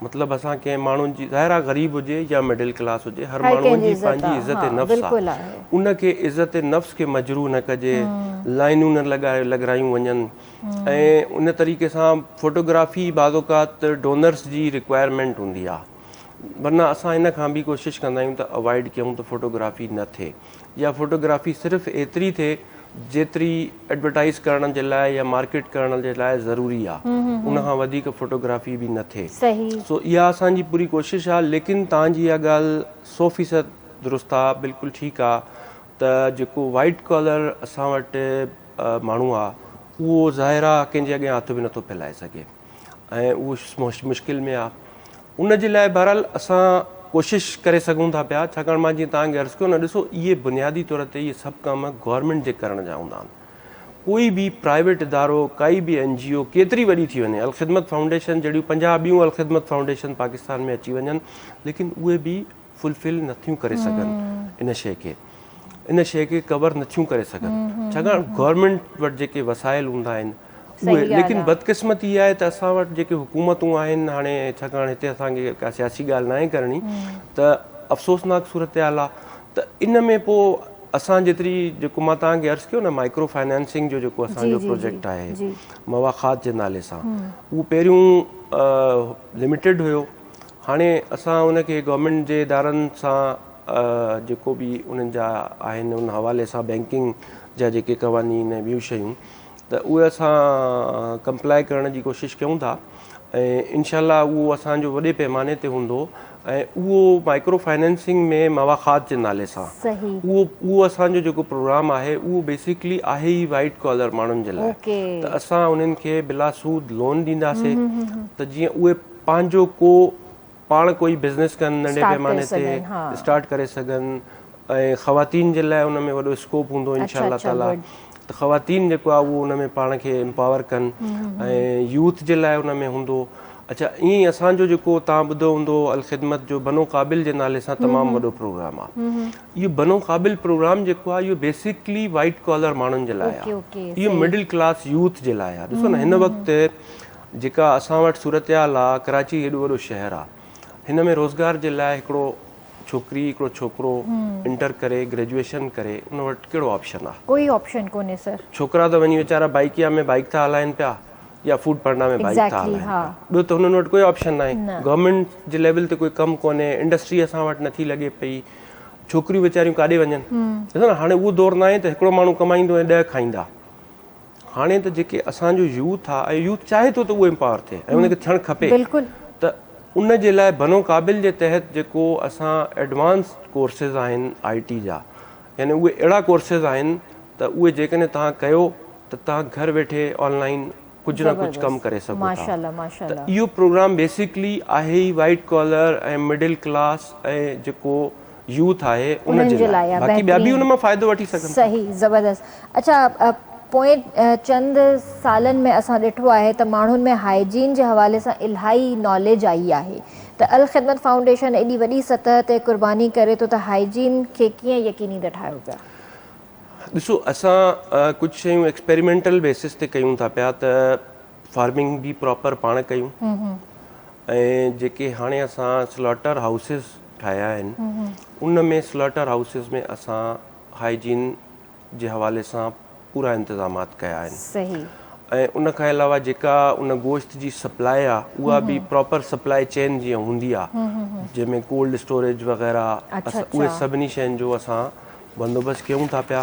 मतिलबु असां कंहिं माण्हुनि जी ज़ाहिर आहे ग़रीब हुजे या मिडिल क्लास हुजे, हर माण्हूअ जी पंहिंजी इज़त नफ़्स आहे। उनखे इज़त नफ़्स खे मजरू न कजे, लाइनूं न लॻायूं वञनि। ऐं उन तरीक़े सां फ़ोटोग्राफ़ी बाज़ औक़ात डोनर्स जी रिक्वायरमेंट हूंदी आहे, वरना असां इन खां बि कोशिशि कंदा आहियूं त अवॉइड कयूं त फ़ोटोग्राफ़ी न थिए, या फ़ोटोग्राफ़ी सिर्फ़ु एतिरी थिए जेतिरी एडवर्टाइज़ करण जे लाइ या मार्केट करण जे लाइ ज़रूरी आहे, उन खां वधीक फ़ोटोग्राफ़ी बि न थिए। सो इहा असांजी पूरी कोशिशि आहे। लेकिन तव्हांजी इहा ॻाल्हि 100% दुरुस्त आहे, बिल्कुलु ठीकु आहे त जेको वाइट कॉलर असां वटि माण्हू आहे उहो ज़ाहिर आहे कंहिंजे अॻियां हथ बि नथो फैलाए सघे ऐं उहो मुश्किल में आहे। उन जे लाइ बहरहाल असां कोशिशि करे सघूं था पिया, छाकाणि मां जीअं तव्हांखे अर्ज़ु कयो न, ॾिसो इहे बुनियादी तौर ते इहे सभु कम गवर्नमेंट जे करण जा हूंदा आहिनि। कोई बि प्राइवेट इदारो, काई बि NGO केतिरी वॾी थी वञे, अलख़िदमत फाउंडेशन जहिड़ियूं 50 ॿियूं अलख़िदमत फाउंडेशन पाकिस्तान में अची वञनि, लेकिन उहे बि फुलफिल नथियूं करे सघनि इन शइ खे कवर नथियूं करे सघनि, छाकाणि गवर्नमेंट वटि जेके वसाइल हूंदा आहिनि उहे। लेकिन बदकिस्मती इहा आहे त असां वटि जेके हुकूमतूं आहिनि, हाणे छाकाणि हिते असांखे का सियासी ॻाल्हि न आहे करणी, त अफ़सोसनाक सूरत हाल आहे त इन में पोइ असां जेतिरी, जेको मां तव्हांखे अर्ज़ु कयो न माइक्रो फाइनेंसिंग जो जेको असांजो प्रोजेक्ट आहे मवाख़ात जे नाले सां, उहो पहिरियों लिमिटेड हुयो। हाणे असां उनखे गवर्नमेंट जे इदारनि सां जेको बि उन्हनि जा आहिनि उन हवाले सां बैंकिंग जा जेके क़वानीन ऐं ॿियूं शयूं, त उहे असां कंप्लाई करण जी कोशिशि कयूं था। ऐं इनशाला उहो असांजो वॾे पैमाने ते हूंदो। ऐं उहो माइक्रो फाइनेंसिंग में मवाख़ात जे नाले सां उहो असांजो जेको प्रोग्राम आहे उहो बेसिकली आहे ई वाइट कॉलर माण्हुनि जे लाइ। त असां उन्हनि खे बिला सूद लोन ॾींदासीं त जीअं उहे पंहिंजो पाण कोई बिज़नेस कनि, नंढे पैमाने ते स्टार्ट करे सघनि। ऐं ख़वातीन जे लाइ उन में वॾो स्कोप हूंदो इंशाअल्लाह ताला, त ख़वातीन जेको आहे उहो उन में पाण खे एम्पावर कनि। ऐं यूथ जे लाइ उन में हूंदो। अच्छा, ईअं ई असांजो जेको तव्हां ॿुधो हूंदो अलख़िदमत जो बनो क़ाबिल जे नाले सां तमामु वॾो प्रोग्राम आहे। इहो बनो क़ाबिल प्रोग्राम जेको आहे इहो बेसिकली वाइट कॉलर माण्हुनि जे लाइ आहे, इहो मिडिल क्लास यूथ जे लाइ आहे। ॾिसो न, हिन वक़्तु जेका असां वटि सूरत हाल आहे, कराची हेॾो वॾो शहरु आहे, हिन में रोज़गार जे लाइ हिकिड़ो छोकिरी हिकिड़ो छोकिरो इंटर करे ग्रेजुएशन करे उन वटि कहिड़ो ऑप्शन आहे? कोई ऑप्शन कोन्हे सर। छोकिरा त वञी वीचारा बाइकिया में बाइक था हलाइनि पिया या फूड पढ़ना में बाइक था हलाइनि पिया, ॿियो त हुननि वटि कोई ऑप्शन न आहे। गवर्नमेंट जे लेवल ते कोई कमु कोन्हे, इंडस्ट्री असां वटि नथी लॻे पई, छोकिरियूं वीचारियूं काॾे वञनि? ॾिसो न, हाणे उहो दौरु न आहे त हिकिड़ो माण्हू कमाईंदो ऐं 10 खाईंदा। हाणे त जेके असांजो यूथ आहे, ऐं यूथ चाहे थो त उहो एम्पावर थिए ऐं उनखे थियणु खपे। त उन जे लाइ बनो क़ाबिल जे तहत जेको असां एडवांस कोर्सिस आहिनि IT जा, यानी उहे अहिड़ा कोर्सिस आहिनि त उहे जेकॾहिं तव्हां कयो त तव्हां घर वेठे ऑनलाइन कुझु न कुझु कमु करे सघो था। माशाल्लाह माशाल्लाह। त इहो प्रोग्राम बेसिकली आहे ई वाइट कॉलर ऐं मिडिल क्लास ऐं जेको यूथ आहे उन जे लाइ, बाक़ी ॿिया बि उन मां फ़ाइदो वठी सघनि। सही, ज़बरदस्त। अच्छा, पोइ चंद सालनि में असां ॾिठो आहे त माण्हुनि में हाइजीन जे हवाले सां इलाही नॉलेज आई आहे, त अल ख़िदमत फाउंडेशन एॾी वॾी सतह ते क़ुर्बानी करे थो त हाइजीन खे कीअं यकीनी था ठाहियो पिया? ॾिसो, असां कुझु शयूं एक्सपेरिमेंटल बेसिस ते कयूं था पिया, त फार्मिंग बि प्रॉपर पाण कयूं, ऐं जेके हाणे असां स्लॉटर हाउसिस ठाहिया आहिनि उन में स्लॉटर हाउसिस में असां हाइजीन जे हवाले सां पूरा इंतज़ामात कया आहिनि। सही। ऐं उन खां अलावा जेका उन गोश्त जी सप्लाई आहे उहा बि प्रॉपर सप्लाई चेन जीअं हूंदी आहे, जंहिंमें कोल्ड स्टोरेज वग़ैरह, उहे सभिनी शयुनि जो असां बंदोबस्तु कयूं था पिया।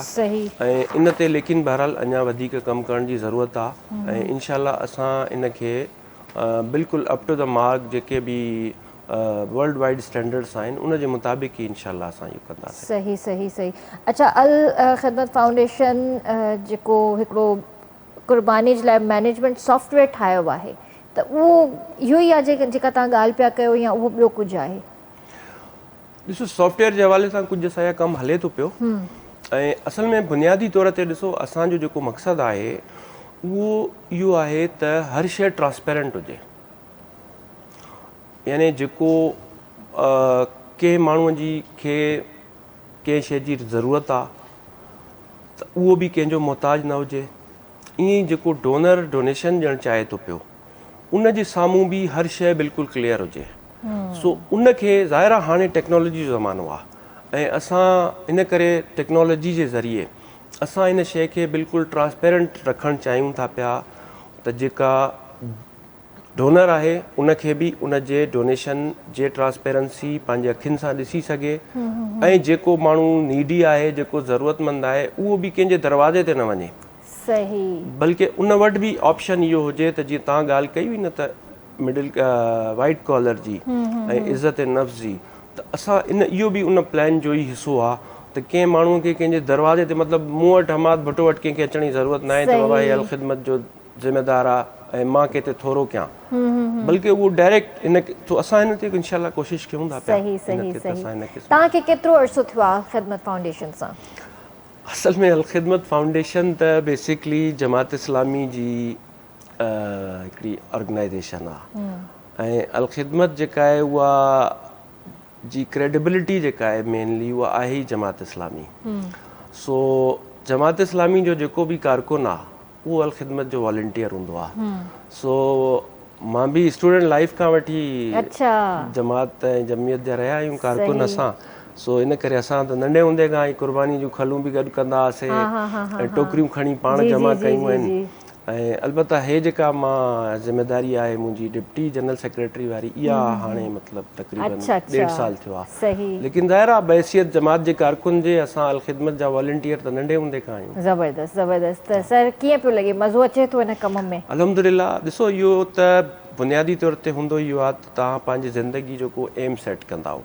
ऐं इन ते लेकिन बहरहाल अञा वधीक कमु करण जी ज़रूरत आहे, ऐं इनशाला असां इन खे बिल्कुलु अप टू द मार्क जेके बि वर्ल्ड वाइड स्टैंडर्ड्स आहिनि उन जे मुताबिक़ ई इनशाला असां इहो कंदासीं। सही सही सही। अच्छा, अल ख़िदमत फाउंडेशन जेको हिकिड़ो क़ुर्बानी जे लाइ मैनेजमेंट सॉफ्टवेयर ठाहियो आहे, त उहो इहो ई आहे जेका तव्हां ॻाल्हि पिया कयो, या उहो ॿियो कुझु आहे? ॾिसो, सॉफ्टवेयर जे हवाले सां कुझु असांजा कमु हले थो पियो, ऐं असल में बुनियादी तौर ते ॾिसो असांजो जेको मक़सदु आहे उहो इहो आहे त हर शइ ट्रांसपेरेंट हुजे। यानी जेको कंहिं माण्हूअ जी खे कंहिं शइ जी ज़रूरत आहे त उहो बि कंहिंजो मोहताज न हुजे। ईअं ई जेको डोनर डोनेशन ॾियणु चाहे थो पियो उन जे साम्हूं बि हर शइ बिल्कुलु क्लियर हुजे। सो उन खे ज़ाहिर आहे हाणे टेक्नोलॉजी जो ज़मानो आहे, ऐं असां इन करे टेक्नोलॉजी जे ज़रिए असां इन शइ खे बिल्कुलु ट्रांसपेरेंट रखणु चाहियूं था पिया, त जेका डोनर आहे उन खे बि उन जे डोनेशन जे ट्रांसपेरेंसी पंहिंजे अखियुनि सां ॾिसी सघे, ऐं जेको माण्हू नीडी आहे, जेको ज़रूरतमंद आहे, उहो बि कंहिंजे दरवाज़े ते न वञे। सही। बल्कि उन वटि बि ऑप्शन इहो हुजे त जीअं तव्हां ॻाल्हि कई हुई न त मिडिल वाइट कॉलर जी ऐं इज़त नफ़्स जी, त असां इहो बि उन प्लान जो ई हिसो आहे त कंहिं माण्हूअ खे कंहिंजे दरवाज़े ते, मतिलबु मूं वटि हमाद भुटो वटि कंहिंखे अचण जी ज़रूरत न आहे त बाबा हीअ अल ख़िदमत जो ज़िम्मेदार आहे ऐं मां कंहिं ते थोरो कयां, बल्कि उहो डायरेक्ट इन तो असां हिन ते इनशाला कोशिशि कयूं था पिया। सही सही सही। तव्हांखे केतिरो अर्सो थियो आहे ख़िदमत फाउंडेशन सां? असल में अल ख़िदमत फाउंडेशन त बेसिकली जमात इस्लामी जी हिकिड़ी ऑर्गेनाइज़ेशन आहे, ऐं अल ख़िदमत जेका आहे उहा जी क्रेडिबिलिटी जेका आहे मेनली उहा आहे ई जमात इस्लामी। सो जमात इस्लामी जो जेको बि कारकुन आहे उहो अल ख़िदमत जो वॉलंटियर हूंदो आहे। सो मां बि स्टूडेंट लाइफ खां वठी जमात ऐं जमियत जा रहिया आहियूं कारकुन असां। सो इन करे असां त नंढे हूंदे खां ई क़ुर्बानी जूं खलूं बि गॾु कंदा हुआसीं ऐं टोकरियूं खणी पाण जमा कयूं आहिनि। ऐं अलबत्ता हे जेका मां ज़िम्मेदारी आहे मुंहिंजी डिप्टी जनरल सेक्रेटरी वारी, इहा हाणे मतिलबु तक़रीबन 1.5 साल थियो आहे, लेकिन ज़ाहिर आहे बहसियत जमात जे कारकुन जे असां अल ख़िदमत जा वॉलंटियर त नंढे हूंदे खां आहियूं। ज़बरदस्त ज़बरदस्त। त सर कीअं पियो लॻे, मज़ो अचे थो हिन कम में? अल्हम्दुलिल्लाह। ॾिसो, इहो त बुनियादी तौर ते हूंदो इहो आहे त तव्हां पंहिंजी ज़िंदगी जो को एम सेट कंदा हो,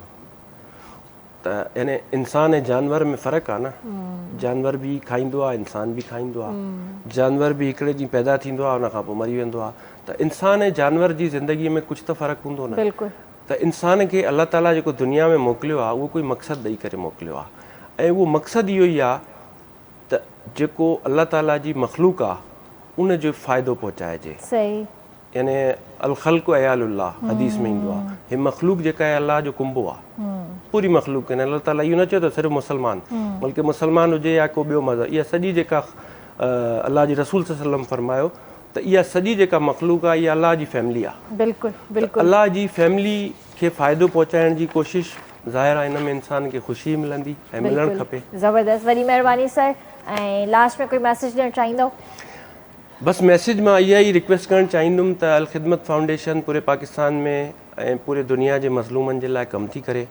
त यानी इंसान ऐं जानवर में फ़र्क़ु आहे न। जानवर बि खाईंदो आहे, इंसान बि खाईंदो आहे। जानवर बि हिकिड़े ॾींहुं पैदा थींदो आहे, उन खां पोइ मरी वेंदो आहे। त इंसान ऐं जानवर जी ज़िंदगीअ में कुझु त फ़र्क़ु हूंदो न। बिल्कुलु। त इंसान खे अलाह ताला जेको दुनिया में मोकिलियो आहे उहो कोई मक़सदु ॾेई करे मोकिलियो आहे, ऐं उहो मक़सदु इहो ई आहे त जेको अलाह ताला जी मख़लूक आहे उन जो फ़ाइदो पहुचाइजे। सही। यानी अल ख़ल्क़ु अयालुल्लाह हदीस में ईंदो आहे, हे मख़लूक जेका आहे अलाह जो कुंबो आहे, पूरी मख़लूक। यानी अलाह ताला इहो न चयो त सिर्फ़ु मुस्लमान, बल्कि मुस्लमान हुजे या को ॿियो मज़हब, इहा सॼी जेका अलाह जी रसूल सल्लल्लाहु अलैहि वसल्लम फरमायो त इहा सॼी जेका मख़लूक आहे इहा अलाह जी फैमिली आहे। बिल्कुलु बिल्कुलु। अलाह जी फैमिली खे फ़ाइदो पहुचाइण जी कोशिशि ज़ाहिर आहे, हिन में इंसान खे ख़ुशी मिलंदी ऐं मिलणु खपे। ज़बरदस्त, वॾी महिरबानी सर। ऐं लास्ट में कोई मैसेज ॾियणु चाहींदव? बसि मैसेज मां इहा ई रिक्वेस्ट करणु चाहींदुमि त अल ख़िदमत फाउंडेशन पूरे पाकिस्तान में ऐं पूरे दुनिया जे मज़लूमनि जे लाइ कमु थी करे।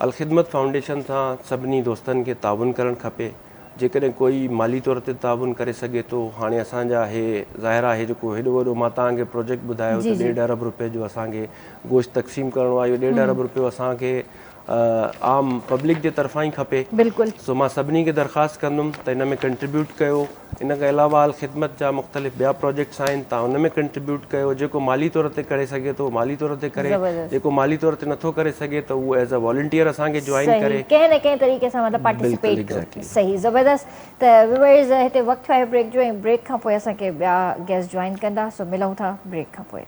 अल ख़िदमत फाउंडेशन सां सभिनी दोस्तनि खे ताउन करणु खपे। जेकॾहिं कोई माली तौर ते ताउन करे सघे थो, हाणे असांजा हे ज़ाहिर आहे जेको हेॾो वॾो मां तव्हांखे प्रोजेक्ट ॿुधायो त 1.5 अरब रुपए जो असांखे गोश्त तक़सीम करिणो आहे, इहो 1.5 अरब रुपयो असांखे आम पब्लिक जे तरफ़ां ई खपे। बिल्कुलु सो मां सभिनी खे दरख़्वास्त कंदुमि त इन में कंट्रीब्यूट कयो। इन खां अलावा हाल ख़िदमत जा मुख़्तलिफ़ ॿिया प्रोजेक्ट्स आहिनि, तव्हां उन में कंट्रीब्यूट कयो। जेको माली तौर ते करे सघे थो माली तौर ते करे, ज़बरदस्त। जेको माली तौर ते नथो करे सघे त उहो एज़ अ वॉलंटियर असांखे जॉइन सही करे। कंहिं न कंहिं तरीक़े सां मतिलबु बिल्कुलु पार्टिसिपेट कयो। एग्ज़ैक्टली। सही ज़बरदस्त। त व्यूअर्स हिते वक़्तु आहे ब्रेक जो, ऐं ब्रेक खां पोइ असांखे ॿिया गेस्ट जॉइन कंदा। सो मिलूं था ब्रेक खां पोइ।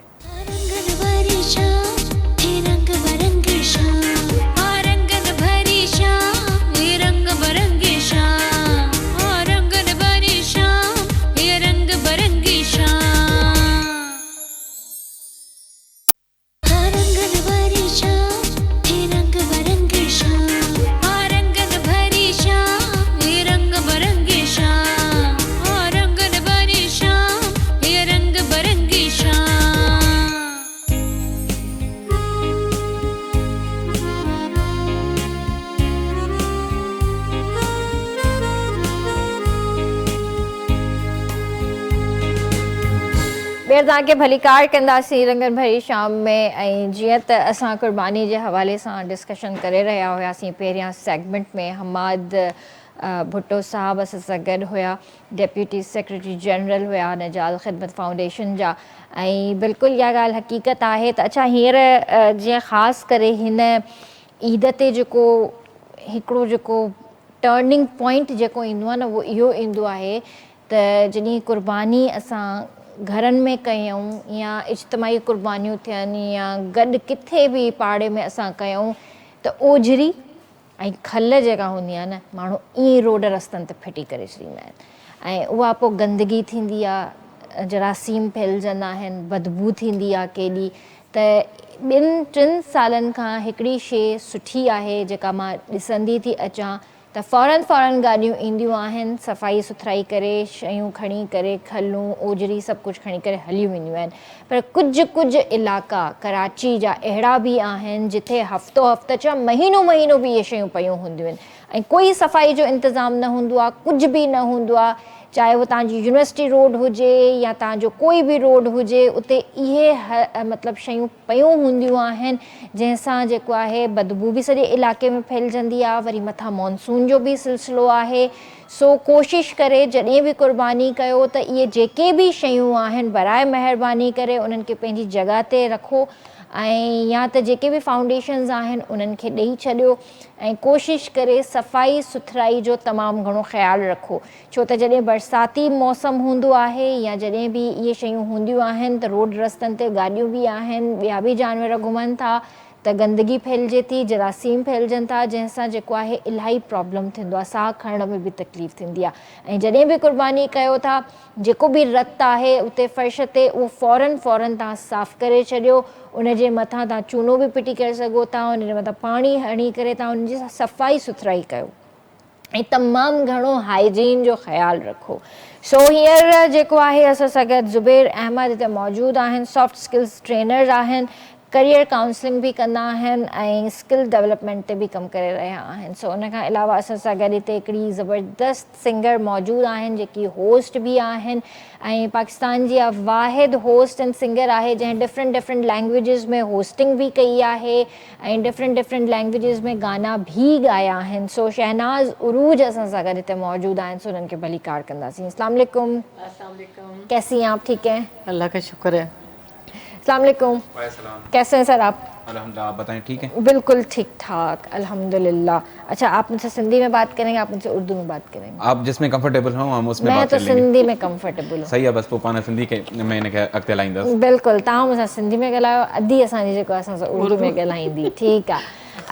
ॿीहर तव्हांखे भलीकार कंदासीं रंगनि भरी शाम में। ऐं जीअं त असां क़ुर्बानी जे हवाले सां डिस्कशन करे रहिया हुआसीं पहिरियां सेगमेंट में, हमाद भुट्टो साहब असां सां गॾु हुया, डेप्यूटी सेक्रेटरी जनरल हुया निजात ख़िदमत फाउंडेशन जा। ऐं बिल्कुलु इहा ॻाल्हि हक़ीक़त आहे त अच्छा हींअर जीअं ख़ासि करे हिन ईद ते जेको हिकिड़ो जेको टर्निंग पॉइंट जेको ईंदो आहे न, उहो इहो ईंदो आहे त जॾहिं क़ुर्बानी असां घरनि में कयूं या इज्तमाही क़ुर्बानियूं थियनि या गॾु किथे बि पाड़े में असां कयूं त ओझरी ऐं खल जेका हूंदी आहे न, माण्हू ईअं रोड रस्तनि ते फिटी करे छॾींदा आहिनि। ऐं उहा पोइ गंदगी थींदी आहे, जरासीम फैलिजंदा आहिनि, बदबू थींदी आहे केॾी। त 2-3 सालनि खां हिकिड़ी शइ सुठी आहे जेका मां ॾिसंदी थी अचां त फ़ौरन गाॾियूं ईंदियूं आहिनि, सफ़ाई सुथराई करे शयूं खणी करे, खलूं ओझरी सभु कुझु खणी करे हली वेंदियूं आहिनि। पर कुझु इलाइक़ा कराची जा अहिड़ा बि आहिनि जिथे हफ़्तो छा महीनो बि इहे शयूं पियूं हूंदियूं आहिनि ऐं कोई सफ़ाई जो इंतज़ाम न हूंदो आहे, कुझु बि न हूंदो आहे। चाहे उहो तव्हांजी यूनिवर्सिटी रोड हुजे या तव्हांजो कोई बि रोड हुजे, उते इहे मतिलबु शयूं पियूं हूंदियूं आहिनि जंहिंसां जेको आहे बदबू बि सॼे इलाइक़े में फैलिजंदी आहे। वरी मथां मॉनसून जो बि सिलसिलो आहे। सो कोशिशि करे जॾहिं बि क़ुर्बानी कयो त इहे जेके बि शयूं आहिनि बराए महिरबानी करे उन्हनि खे पंहिंजी जॻह ते रखो ऐं या त जेके बि फाउंडेशन्स आहिनि उन्हनि खे ॾेई छॾियो ऐं कोशिशि करे सफ़ाई सुथराई जो तमामु घणो ख़्यालु रखो। छो त जॾहिं बरसाती मौसम हूंदो आहे या जॾहिं बि इहे शयूं हूंदियूं आहिनि त रोड रस्तनि ते गाॾियूं बि आहिनि, ॿिया बि जानवर घुमनि था, त गंदगी फैलिजे थी, जरासीम फैलिजनि था, जंहिंसां जेको आहे इलाही प्रॉब्लम थींदो आहे, साह खणण में बि तकलीफ़ थींदी आहे। ऐं जॾहिं बि क़ुर्बानी कयो था, जेको बि रतु आहे उते फ़र्श ते उहो फ़ौरन तव्हां साफ़ु करे छॾियो। उनजे मथां तव्हां चूनो बि फिटी करे सघो था, उनजे मथां पाणी हणी करे तव्हां उनजी सफ़ाई सुथराई कयो ऐं तमामु घणो हाइजीन जो ख़्यालु रखो। सो हींअर जेको आहे असां सां गॾु ज़ुबैर अहमद हिते मौजूदु आहिनि, सॉफ्ट स्किल्स ट्रेनर आहिनि, करियर काउंसलिंग बि कंदा आहिनि ऐं स्किल डेवलपमेंट ते बि कमु करे रहिया आहिनि। सो उन खां अलावा असां सां गॾु हिते हिकिड़ी ज़बरदस्त सिंगर मौजूदु आहिनि जेकी होस्ट बि आहिनि ऐं पाकिस्तान जी वाहिद होस्ट एंड सिंगर आहे जंहिं डिफरेंट लैंग्वेजिस में होस्टिंग बि कई आहे ऐं डिफरेंट लैंग्वेजिस में गाना भी ॻाया आहिनि। सो शहनाज़ उरूज असां सां गॾु हिते मौजूदु आहिनि। सो उन्हनि खे भली कार कंदासीं। अस्सलाम वालेकुम। कैसी हैं आप? ठीक हैं, अल्लाह का शुक्र है। अस्सलाम वालेकुम। कैसे हैं सर आप? अल्हम्दुलिल्लाह, आप बताएं ठीक है? बिल्कुल ठीक ठाक अल्हम्दुलिल्लाह। अच्छा, आप मुझसे सिंधी में बात करेंगे, आप मुझसे उर्दू में बात करेंगे? आप जिसमें कंफर्टेबल हो हम उसमें मैं बात तो कर लेंगे। सिंधी में कंफर्टेबल हूँ। सही है, बस पोइ पाण सिंधी के में इनखे अॻिते हलाईंदसि। बिल्कुलु, तव्हां मूंसां सिंधी में ॻाल्हायो, अधी असांजी जेको असां सां उर्दू में ॻाल्हाईंदी। ठीकु आहे।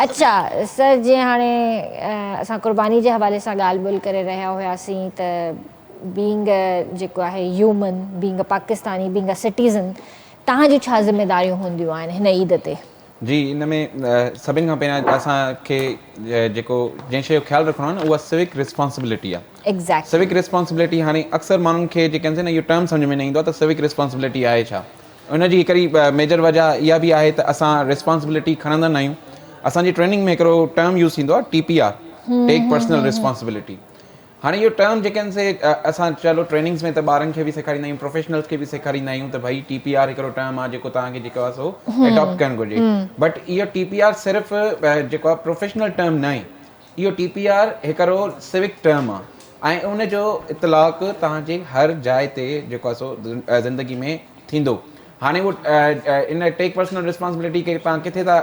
अच्छा सर, जीअं हाणे असां क़ुर्बानी जे हवाले सां ॻाल्हि ॿोल करे रहिया हुआसीं त बीइंग जेको आहे human, being a Pakistani, being a citizen, तव्हांजूं छा ज़िम्मेदारियूं हूंदियूं आहिनि हिन ईद ते? जी, इन में सभिनि खां पहिरियां असांखे जेको जंहिं शइ जो ख़्यालु रखिणो आहे न, उहा सिविक रिस्पॉन्सिबिलिटी आहे। एग्ज़ैक्ट सिविक रिस्पॉन्सिबिलिटी हाणे अक्सर माण्हुनि खे जेके आहिनि न, इहो टर्म सम्झ में न ईंदो आहे त सिविक रिस्पॉन्सिबिलिटी आहे छा। उनजी हिकिड़ी मेजर वजह इहा बि आहे त असां रिस्पॉन्सिबिलिटी खणंदा न आहियूं। असांजी ट्रेनिंग में हिकिड़ो टर्म यूज़ थींदो आहे TPR, टेक पर्सनल रिस्पॉन्सिबिलिटी। हाणे इहो टर्म जेके आहिनि से असां चलो ट्रेनिंग्स में त ॿारनि खे बि सेखारींदा आहियूं, प्रोफेशनल्स खे बि सेखारींदा आहियूं त भई TPR हिकिड़ो टर्म आहे जेको तव्हांखे जेको आहे सो एडॉप्ट करणु घुरिजे। बट इहो TPR सिर्फ़ु जेको आहे प्रोफेशनल टर्म न आहे, इहो TPR हिकिड़ो सिविक टर्म आहे ऐं उन जो इतलाक़ तव्हांजे हर जाइ ते जेको आहे सो ज़िंदगी में थींदो। हाणे उहो इन टेक पर्सनल रिस्पॉन्सिबिलिटी खे तव्हां किथे था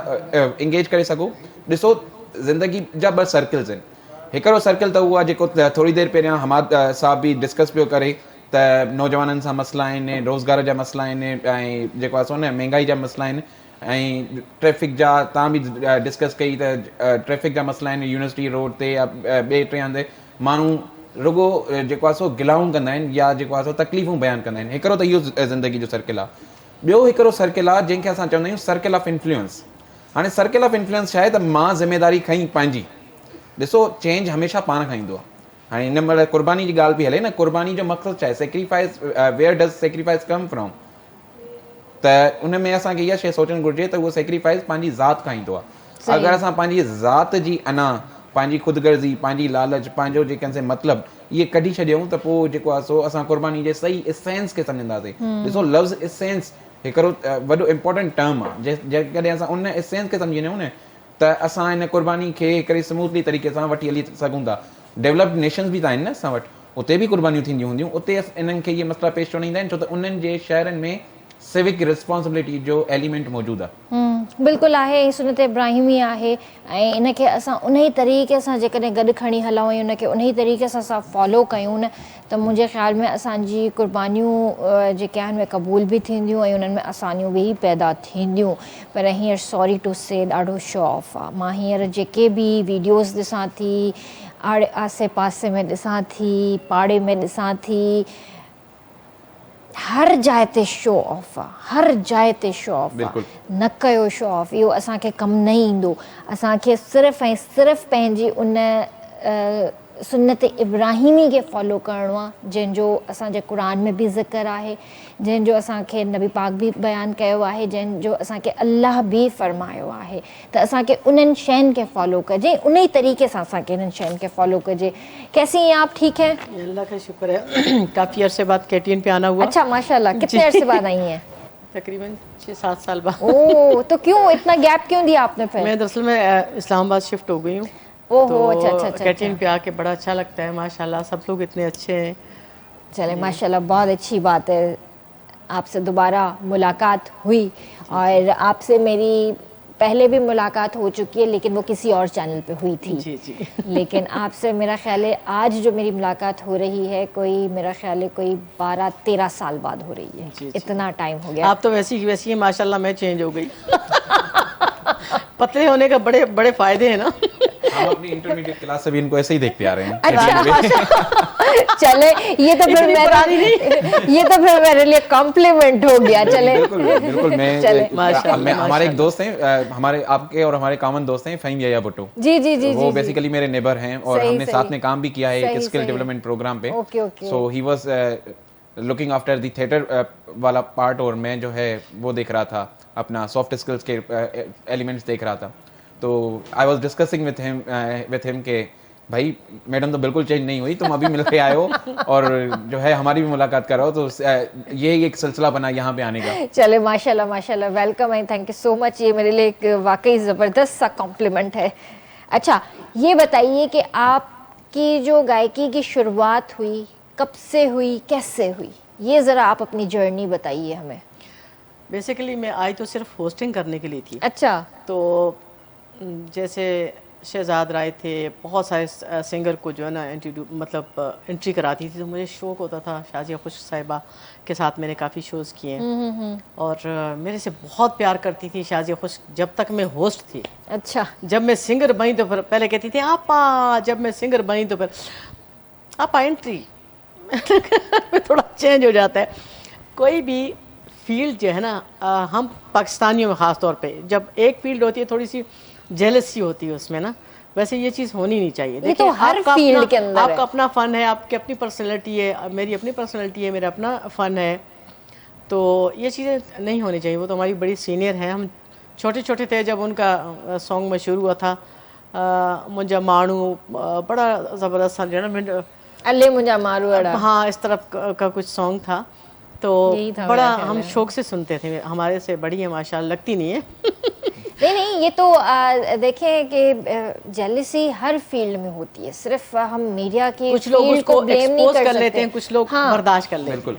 इंगेज करे सघो। ॾिसो ज़िंदगी जा 2 सर्कल्स आहिनि। हिकिड़ो सर्कल त उहो आहे जेको थोरी देरि पहिरियां हमाद साहब बि डिस्कस पियो करे त नौजवाननि सां मसइला आहिनि, रोज़गार जा मसइला आहिनि ऐं जेको आहे सो न महांगाई जा मसइला आहिनि ऐं ट्रैफ़िक जा तव्हां बि डिस्कस कई त ट्रैफ़िक जा मसइला आहिनि यूनिवर्सिटी रोड ते या ॿिए टे हंधि माण्हू रुगो जेको आहे सो गिलाऊं कंदा आहिनि या जेको आहे सो तकलीफ़ूं बयानु कंदा आहिनि। हिकिड़ो त इहो ज़िंदगी जो सर्कल आहे। ॿियो हिकिड़ो सर्कल आहे जंहिंखे असां चवंदा आहियूं सर्कल ऑफ इन्फ्लुएंस। हाणे सर्कल ऑफ इन्फ्लुएंस छा आहे त मां ज़िमेदारी खईं पंहिंजी। ॾिसो चेंज हमेशह पाण खां ईंदो आहे। हाणे हिन महिल क़ुर्बानी जी ॻाल्हि पई हले न, क़ुर्बानी जो मक़सदु छा आहे? Sacrifice, where does sacrifice come from? त उन में असांखे इहा शइ सोचणु घुरिजे त उहो सेक्रीफाइस पंहिंजी ज़ात खां ईंदो आहे। अगरि असां पंहिंजी ज़ात जी अना, पंहिंजी ख़ुदगर्ज़ी, पंहिंजी लालच, पंहिंजो जेके आहिनि से मतिलबु इहे कढी छॾियऊं त पोइ जेको आहे सो असां क़ुर्बानी जे सही इसेंस खे सम्झंदासीं। ॾिसो लफ़्ज़ इसेंस हिकिड़ो वॾो इम्पोर्टेंट टर्म आहे। जेकॾहिं असां उन इसेंस खे सम्झी वञूं न त असां हिन क़ुर्बानी खे हिकिड़ी स्मूथली तरीक़े सां वठी हली सघूं था। डेवलप्ड नेशन्स बि त आहिनि न असां वटि, उते बि क़ुर्बानियूं थींदियूं हूंदियूं। उते इन्हनि खे इहे मसइला पेश छो न ईंदा आहिनि? छो त उन्हनि जे शहरनि में सिविक रिस्पॉन्सिबिलिटी जो एलिमेंट मौजूदु आहे। बिल्कुलु आहे, सुन्नत इब्राहिमी आहे ऐं इनखे असां उन ई तरीक़े सां जेकॾहिं गॾु खणी हलूं ऐं उनखे उन ई तरीक़े सां असां फॉलो कयूं न त मुंहिंजे ख़्याल में असांजी क़ुर्बानियूं जेके आहिनि उहे क़बूल बि थींदियूं ऐं उन्हनि में आसानियूं बि पैदा थींदियूं। पर हींअर सॉरी टू से ॾाढो शो ऑफ आहे। मां हींअर जेके बि वीडियोज़ ॾिसां थी, आसे पासे में ॾिसां थी, पाड़े में ॾिसां थी, हर जाइ ते शो ऑफ आहे, हर जाइ ते शो ऑफ आहे। न कयो शो ऑफ, इहो असांखे कमु न ईंदो। असांखे सिर्फ़ु ऐं सिर्फ़ु पंहिंजी उन सुन्नत इब्राहिमी खे फॉलो करिणो आहे जंहिंजो असांजे क़ुरान में बि ज़िक्र आहे, जंहिंजो असांखे नबी पाक बि बयानु कयो आहे, जंहिंजो असांखे अलाह बि फ़रमायो आहे त असांखे उन्हनि शयुनि खे फॉलो कजे, उन ई तरीक़े सां असांखे इन्हनि शयुनि खे फॉलो कजे। कैसी हैं आप? ठीक है, अल्लाह का शुक्र है। काफ़ी अरसे बाद KTN पे आना हुआ। अच्छा माशाल्लाह। कितने अरसे बाद आई हैं? तकरीबन 6-7 साल बाद। ओह, तो क्यों इतना गैप क्यों दिया आपने फिर? मैं दरअसल में इस्लामाबाद शिफ्ट हो गई हूँ। ओहो, अच्छा। KTN पे आके बड़ा अच्छा लगता है, माशाल्लाह सब लोग इतने अच्छे हैं। चले माशाल्लाह, बहुत अच्छी बात है, आपसे दोबारा मुलाकात हुई। और आपसे मेरी पहले भी मुलाकात हो चुकी है लेकिन वो किसी और चैनल पे हुई थी। जी। लेकिन आपसे मेरा ख्याल है आज जो मेरी मुलाकात हो रही है कोई मेरा ख्याल है कोई 12-13 साल बाद हो रही है। जी। इतना टाइम हो गया। आप तो वैसी ही माशाल्लाह, मैं चेंज हो गई। पतले होने का बड़े फायदे हैं ना। हम अपनी इंटरमीडिएट क्लास से भी इनको ऐसे ही देखते आ रहे हैं। अच्छा चले, ये तो फिर मेरे लिए कॉम्प्लीमेंट हो गया। चले बिल्कुल। मैं हमारे एक दोस्त हैं, हमारे आपके और हमारे कॉमन दोस्त हैं, फ़हीम याया भुट्टो। जी। वो बेसिकली मेरे नेबर हैं और हमने साथ में काम भी किया है एक स्किल डेवलपमेंट प्रोग्राम पे। So he was looking after the theatre वाला पार्ट और मैं जो है वो देख रहा था, अपना सॉफ्ट स्किल्स के एलिमेंट्स देख रहा था। तो आई वॉज डिस्कसिंग विथ हिम के भाई मैडम तो बिल्कुल चेंज नहीं हुई, तुम अभी मिल के आए हो और जो है हमारी भी मुलाकात कराओ। तो ये एक सिलसिला बना यहाँ पे आने का। चले माशाल्लाह, welcome and thank you so much. ये मेरे लिए एक वाकई ज़बरदस्त सा कॉम्प्लीमेंट है। अच्छा ये बताइए कि आपकी जो गायकी की शुरुआत हुई, कब से हुई, कैसे हुई, ये ज़रा आप अपनी जर्नी बताइए हमें। बेसिकली मैं आई तो सिर्फ होस्टिंग करने के लिए थी। अच्छा। तो जैसे शहजाद राय थे, बहुत सारे सिंगर को जो है ना एंट्री कराती थी, तो मुझे शौक होता था। शाजिया खुश साहिबा के साथ मैंने काफ़ी शोज़ किए हैं और मेरे से बहुत प्यार करती थी शाजिया खुश जब तक मैं होस्ट थी। अच्छा। जब मैं सिंगर बनी तो फिर पहले कहती थी आपा, जब मैं सिंगर बनी तो फिर आपा एंट्री। थोड़ा चेंज हो जाता है कोई भी फील्ड जो है ना। हम पाकिस्तानियों में ख़ास तौर पे जब एक फील्ड होती है थोड़ी सी जेलसी होती है उसमें ना, वैसे ये चीज़ होनी नहीं चाहिए। ये तो हर फील्ड के अंदर आपका अपना फ़न है, आपकी अपनी पर्सनैलिटी है, मेरी अपनी पर्सनैलिटी है, मेरा अपना फ़न है, तो ये चीज़ें नहीं होनी चाहिए। वो तो हमारी बड़ी सीनियर हैं, हम छोटे छोटे थे जब उनका सॉन्ग मशहूर हुआ था मुंहिंजा माण्हू, बड़ा ज़बरदस्त सा जो है ना अल्ले मुझा मारू अड़ा। हाँ, इस तरफ का कुछ सॉन्ग था, तो यही था बड़ा मेरा ख्याल हम है। शौक से सुनते थे। हमारे से बड़ी है माशाल्लाह, लगती नहीं है। नहीं, ये तो देखें कि जेलिसी हर फील्ड में होती है, सिर्फ हम मीडिया की कुछ लोग फील्ड उसको को ब्लेम नहीं एक्सपोज कर कर लेते सकते हैं, कुछ लोग हाँ, बर्दाश्त कर लेते हैं। बिल्कुल।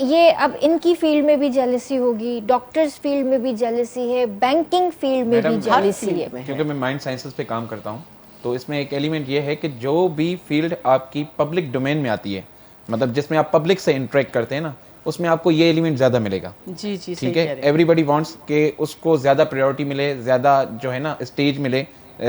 ये अब इनकी फील्ड में भी जेलिसी होगी, डॉक्टर्स फील्ड में भी जेलिसी है, बैंकिंग फील्ड में भी मैडम, जेलिसी है। क्योंकि मैं माइंड साइंसेस पे काम करता हूँ, तो इसमें एक एलिमेंट ये है कि जो भी फील्ड आपकी पब्लिक डोमेन में आती है, मतलब जिसमें आप पब्लिक से इंटरेक्ट करते हैं ना, उसमें आपको ये एलिमेंट ज़्यादा मिलेगा। जी जी, सही ठीक कह है, रहे हैं। एवरीबडी वांट्स के उसको ज़्यादा प्रायोरिटी मिले, ज़्यादा जो है ना स्टेज मिले,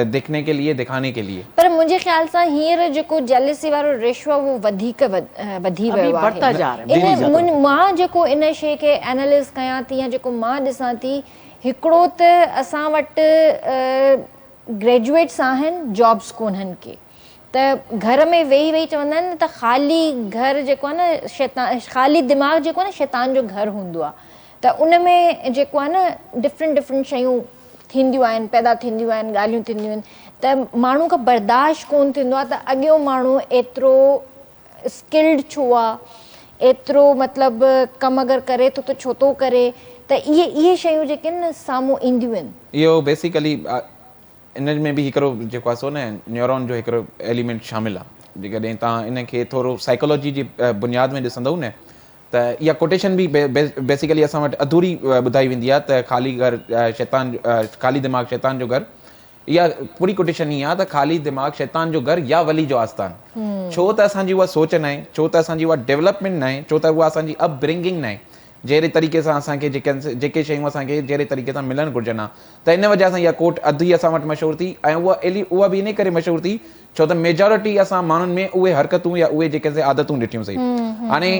दिखने के लिए, दिखाने के लिए। पर मुंहिंजे ख्याल सां हींअर जेको जेलिसी वारो रेशो आहे उहो वधीक वधी अभी वियो बढ़ता आहे। जा रहा है। इन मां जेको इन शइ खे एनालिस कयां थी या जेको मां ॾिसां थी, हिकिड़ो त असां वटि ग्रेजुएट्स आहिनि, जॉब्स कोन्हनि के, त घर में वेही वेही चवंदा आहिनि न त ख़ाली घर जेको आहे न शैतान, ख़ाली दिमाग़ जेको आहे न शैतान जो घर हूंदो आहे। त उन में जेको आहे न डिफरेंट शयूं थींदियूं आहिनि, पैदा थींदियूं आहिनि, ॻाल्हियूं थींदियूं आहिनि, त माण्हू खां बर्दाश्त कोन थींदो आहे त अॻियो माण्हू एतिरो स्किल्ड छो आहे, एतिरो मतिलबु कमु अगरि करे थो त छो थो करे, त इहे शयूं जेके आहिनि न साम्हूं ईंदियूं आहिनि। इहो बेसिकली इन में बि हिकिड़ो जेको आहे सो न न्यूरॉन जो हिकिड़ो एलिमेंट शामिल आहे। जेकॾहिं तव्हां इन खे थोरो साइकोलॉजी जी बुनियाद में ॾिसंदव न, त इहा कोटेशन बि बेसिकली असां वटि अधूरी ॿुधाई वेंदी आहे त ख़ाली घर शैतान, ख़ाली दिमाग़ शैतान जो घर। इहा पूरी कोटेशन ई आहे त ख़ाली दिमाग़ शैतान जो घर या वली जो आस्थान। छो त असांजी उहा सोच न आहे, छो त असांजी उहा डेवलपमेंट न आहे, छो त उहा असांजी अपब्रिंगिंग न आहे, जहिड़े तरीक़े सां असांखे जेके शयूं असांखे जहिड़े तरीक़े सां मिलणु घुरिजनि आहे। त इन वजह सां इहा कोट अधु ई असां वटि मशहूरु थी, ऐं उहा बि इन करे मशहूरु थी छो त मेजॉरिटी असां माण्हुनि में उहे हरकतूं या उहे जेके आदतूं ॾिठियूं सही। हाणे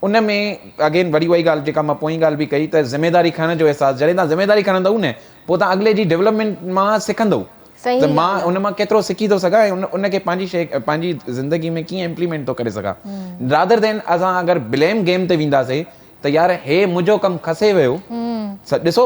उन में अगेन वरी उहा ई ॻाल्हि जेका मां पोइ ॻाल्हि बि कई, त ज़िमेदारी खणण जो अहसासु, जॾहिं तव्हां ज़िमेदारी खणंदव न, पोइ तव्हां अॻिले जी डेवलपमेंट मां सिखंदव त मां उन मां केतिरो सिखी थो सघां ऐं उनखे पंहिंजी शइ, पंहिंजी ज़िंदगी में कीअं इम्प्लीमेंट थो करे सघां। रादर देन असां अगरि ब्लेम गेम ते वेंदासीं त यार हे मुंहिंजो कमु खसे वियो, ॾिसो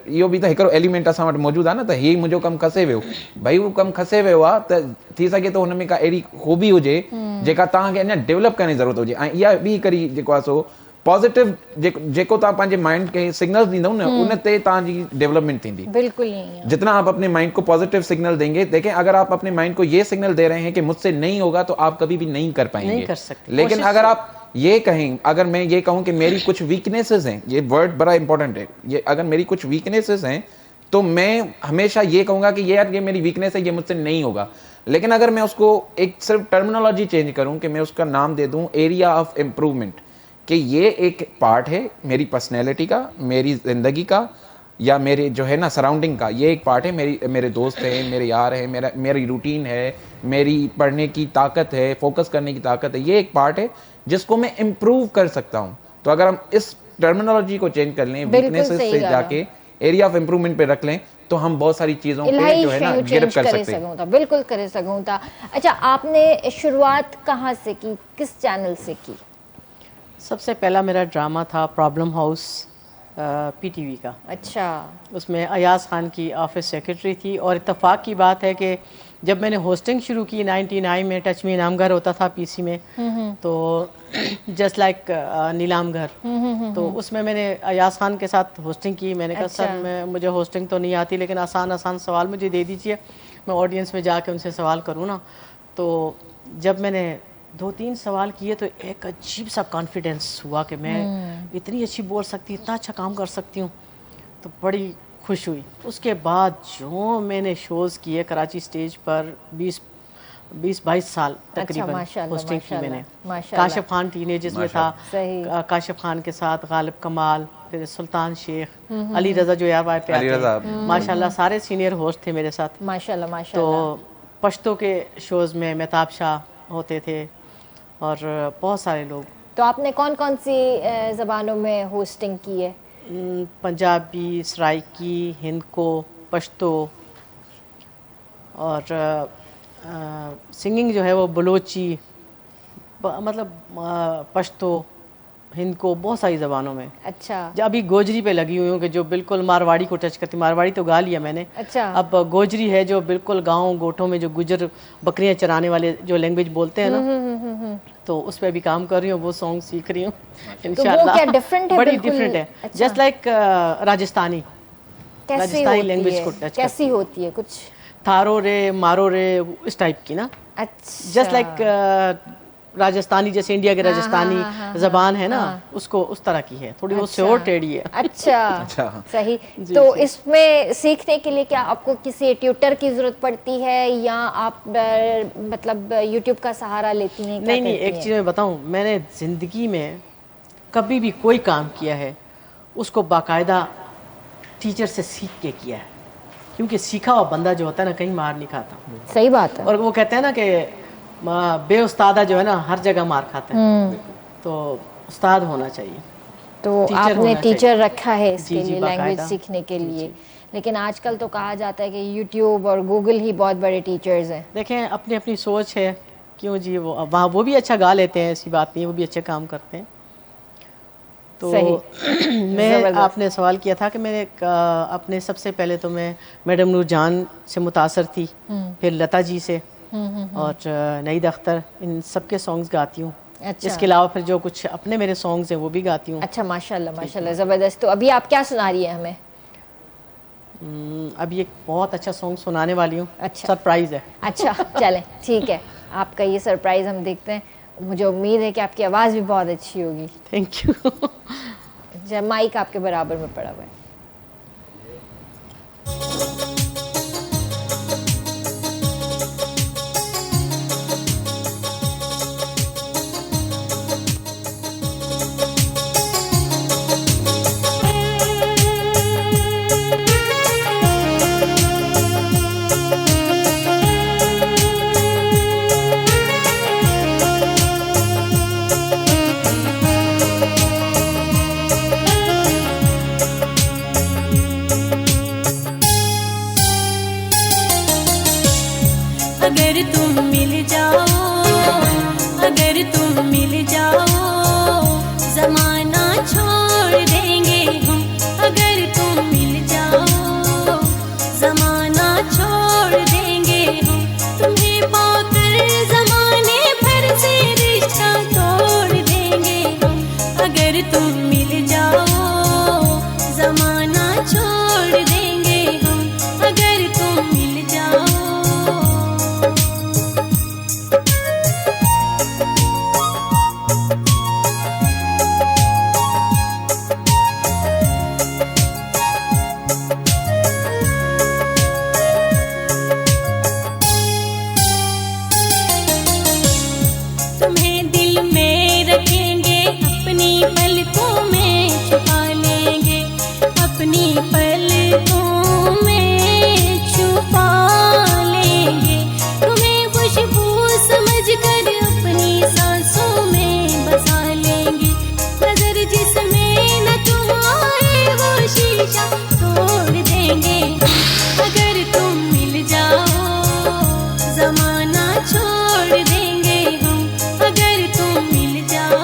इहो बि त हिकिड़ो एलिमेंट असां वटि मौजूदु आहे न, त हे मुंहिंजो कमु खसे वियो। भई उहो कमु खसे वियो आहे त थी सघे थो हुन में का अहिड़ी खूबी हुजे जेका तव्हांखे अञा डेवलप करण जी ज़रूरत हुजे। ऐं इहा ॿी हिकिड़ी जेको आहे सो पॉज़िटिव जेको तव्हां पंहिंजे माइंड खे सिग्नल ॾींदव न, उन ते तव्हांजी डेवलपमेंट थींदी। बिल्कुल नहीं है। जितना आप अपने माइंड को पॉजिटिव सिग्नल देंगे, देखें अगर आप अपने माइंड को ये सिग्नल दे रहे हैं कि मुझसे नहीं होगा, तो आप कभी भी नहीं कर पाएंगे, नहीं कर सकते। लेकिन अगर आप ये कहें, अगर मैं ये कहूं कि मेरी कुछ वीकनेसेस हैं, ये वर्ड बड़ा इंपॉर्टेंट है, ये अगर मेरी कुछ वीकनेसेस हैं तो मैं हमेशा ये कहूंगा कि ये यार ये मेरी वीकनेस है, ये मुझसे नहीं होगा। लेकिन अगर मैं उसको एक सिर्फ टर्मिनोलॉजी चेंज करूं कि मैं उसका नाम दे दूं एरिया ऑफ इम्प्रूवमेंट, कि ये एक पार्ट है मेरी पर्सनैलिटी का, मेरी ज़िंदगी का, या मेरे जो है ना सराउंडिंग का, ये एक पार्ट है, मेरे दोस्त हैं, मेरे यार हैं, मेरी रूटीन है, मेरी पढ़ने की ताकत है, फोकस करने की ताकत है, ये एक पार्ट है जिसको मैं इम्प्रूव कर सकता हूँ। तो अगर हम इस टर्मिनोलॉजी को चेंज कर लें, वीकनेसेस से जाके एरिया ऑफ इम्प्रूवमेंट पे रख लें, तो हम बहुत सारी चीज़ों पे जो है ना गिरफ्त कर सकते हैं। बिल्कुल कर सकूँ था। अच्छा, आपने शुरुआत कहाँ से की, किस चैनल से की? सबसे पहला मेरा ड्रामा था प्रॉब्लम हाउस, पीटीवी का। अच्छा। उसमें अयाज खान की ऑफिस सेक्रेटरी थी, और इत्तेफाक की बात है कि जब मैंने होस्टिंग शुरू की 99 में, टच में इनाम घर होता था पीसी में, तो जस्ट लाइक नीलाम घर, तो उसमें मैंने अयाज खान के साथ होस्टिंग की। मैंने कहा सर मुझे होस्टिंग तो नहीं आती, लेकिन आसान सवाल मुझे दे दीजिए, मैं ऑडियंस में जाके उनसे सवाल करूँ ना। तो जब मैंने 2-3 सवाल किए तो एक अजीब सा कॉन्फिडेंस हुआ कि मैं इतनी अच्छी बोल सकती, इतना अच्छा काम कर सकती हूँ, तो बड़ी खुश हुई। उसके बाद जो मैंने शोज़ किए कराची स्टेज पर, 20-22 साल तकरीबन होस्टिंग की मैंने। काशिफ खान टीनेजर्स में था, काशिफ खान के साथ गालिब कमाल, फिर सुल्तान शेख, अली रज़ा जो यार पे आते, माशाल्लाह सारे सीनियर होस्ट थे मेरे साथ, माशाल्लाह। तो पश्तो के शोज़ में मेहताब शाह होते थे और बहुत सारे लोग। तो आपने कौन कौन सी ज़बानों में होस्टिंग की है? पंजाबी, सराइकी, हिंदको, पश्तो, और सिंगिंग जो है वो बलोची, मतलब पश्तो, हिंदको, बहुत सारी ज़बानों में। अच्छा। जब अभी गोजरी पे लगी हुई हूँ कि जो बिल्कुल मारवाड़ी को टच करती, मारवाड़ी तो गा लिया मैंने। अच्छा। अब गोजरी है जो बिल्कुल गांव गोठों में जो गुजर बकरियां चराने वाले जो लैंग्वेज बोलते हैं ना, तो उस पर भी काम कर रही हूँ, वो सॉन्ग सीख रही हूँ तो वो इंशाल्लाह। क्या different है? बड़ी बिल्कुल, डिफरेंट है, अच्छा। Just like Rajasthani. कैसी राजस्थानी होती लैंग्वेज है? को टच कैसी होती है कुछ? थारो रे मारो रे, इस टाइप की ना, अच्छा, जस्ट लाइक राजस्थानी, जैसे इंडिया के हाँ, राजस्थानी हाँ, हाँ, जबान है ना, हाँ। उसको उस तरह की है, थोड़ी वो अच्छा, श्योर टेढ़ी है। अच्छा, अच्छा। सही। जी, तो जी। इसमें सीखने के लिए क्या आपको किसी ट्यूटर की जरूरत पड़ती है या आप मतलब यूट्यूब का सहारा लेती हैं? क्या नहीं नहीं, करती एक हैं? चीज़ मैं बताऊं, मैंने ज़िंदगी में कभी भी कोई काम किया है उसको बाकायदा टीचर से सीख के किया है, क्योंकि सीखा हुआ बंदा जो होता है ना, कहीं मार नहीं खाता। सही बात है। और वो कहते हैं ना कि बेउस्तादा जो है ना हर जगह मार खाता है, तो उस्ताद होना चाहिए। तो टीचर आपने होना टीचर चाहिए। रखा है इसके जी, जी, लिए, लैंग्वेज बाकायदा। सीखने के जी, लिए। जी। लेकिन आजकल तो कहा जाता है कि यूट्यूब और गूगल ही बहुत बड़े टीचर्स हैं। देखें, अपनी अपनी सोच है, क्यों जी, वो वहाँ वो भी अच्छा गा लेते हैं, ऐसी बात नहीं है, वो भी अच्छे काम करते हैं। तो सही। मैं, ज़बरदस्त। आपने सवाल किया था कि मैंने अपने, सबसे पहले तो मैं मैडम नूरजान से मुतासर थी, फिर लता जी से, और नईद अख्तर, इन सबके सॉन्ग्स गाती हूँ। अच्छा। इसके अलावा फिर जो कुछ अपने मेरे सॉन्ग्स हैं वो भी गाती हूँ। अच्छा, माशाल्लाह माशाल्लाह, ज़बरदस्त। तो अभी आप क्या सुना रही है हमें? अभी एक बहुत अच्छा सॉन्ग सुनाने वाली हूँ। अच्छा। सरप्राइज़ है। अच्छा, चलें, ठीक है। आपका ये सरप्राइज़ हम देखते हैं। मुझे उम्मीद है कि आपकी आवाज़ भी बहुत अच्छी होगी। Thank U. जब माइक आपके बराबर में पड़ा हुआ है। अगर तुम मिल जाओ, अगर तुम मिल जाओ, जमाना छोड़ देंगे हम। अगर तुम मिल जाओ, जमाना छोड़ देंगे हम। तुम्हें पाकर जमाने भर से रिश्ता तोड़ देंगे हम। अगर तुम मिल जाओ, जमाना छोड़ देंगे हम। अगर तुम मिल जाओ। तुम्हें दिल में रखेंगे, अपनी पलकों में छुपा लेंगे, अपनी पलकों में छुपा लेंगे। तुम्हें खुशबू समझकर अपनी सांसों में बसा लेंगे। नजर जिसमें न तुम आए वो शीशा तोड़ देंगे। अगर तुम मिल जाओ, जमाना छोड़ देंगे हम। अगर तुम मिल जाओ।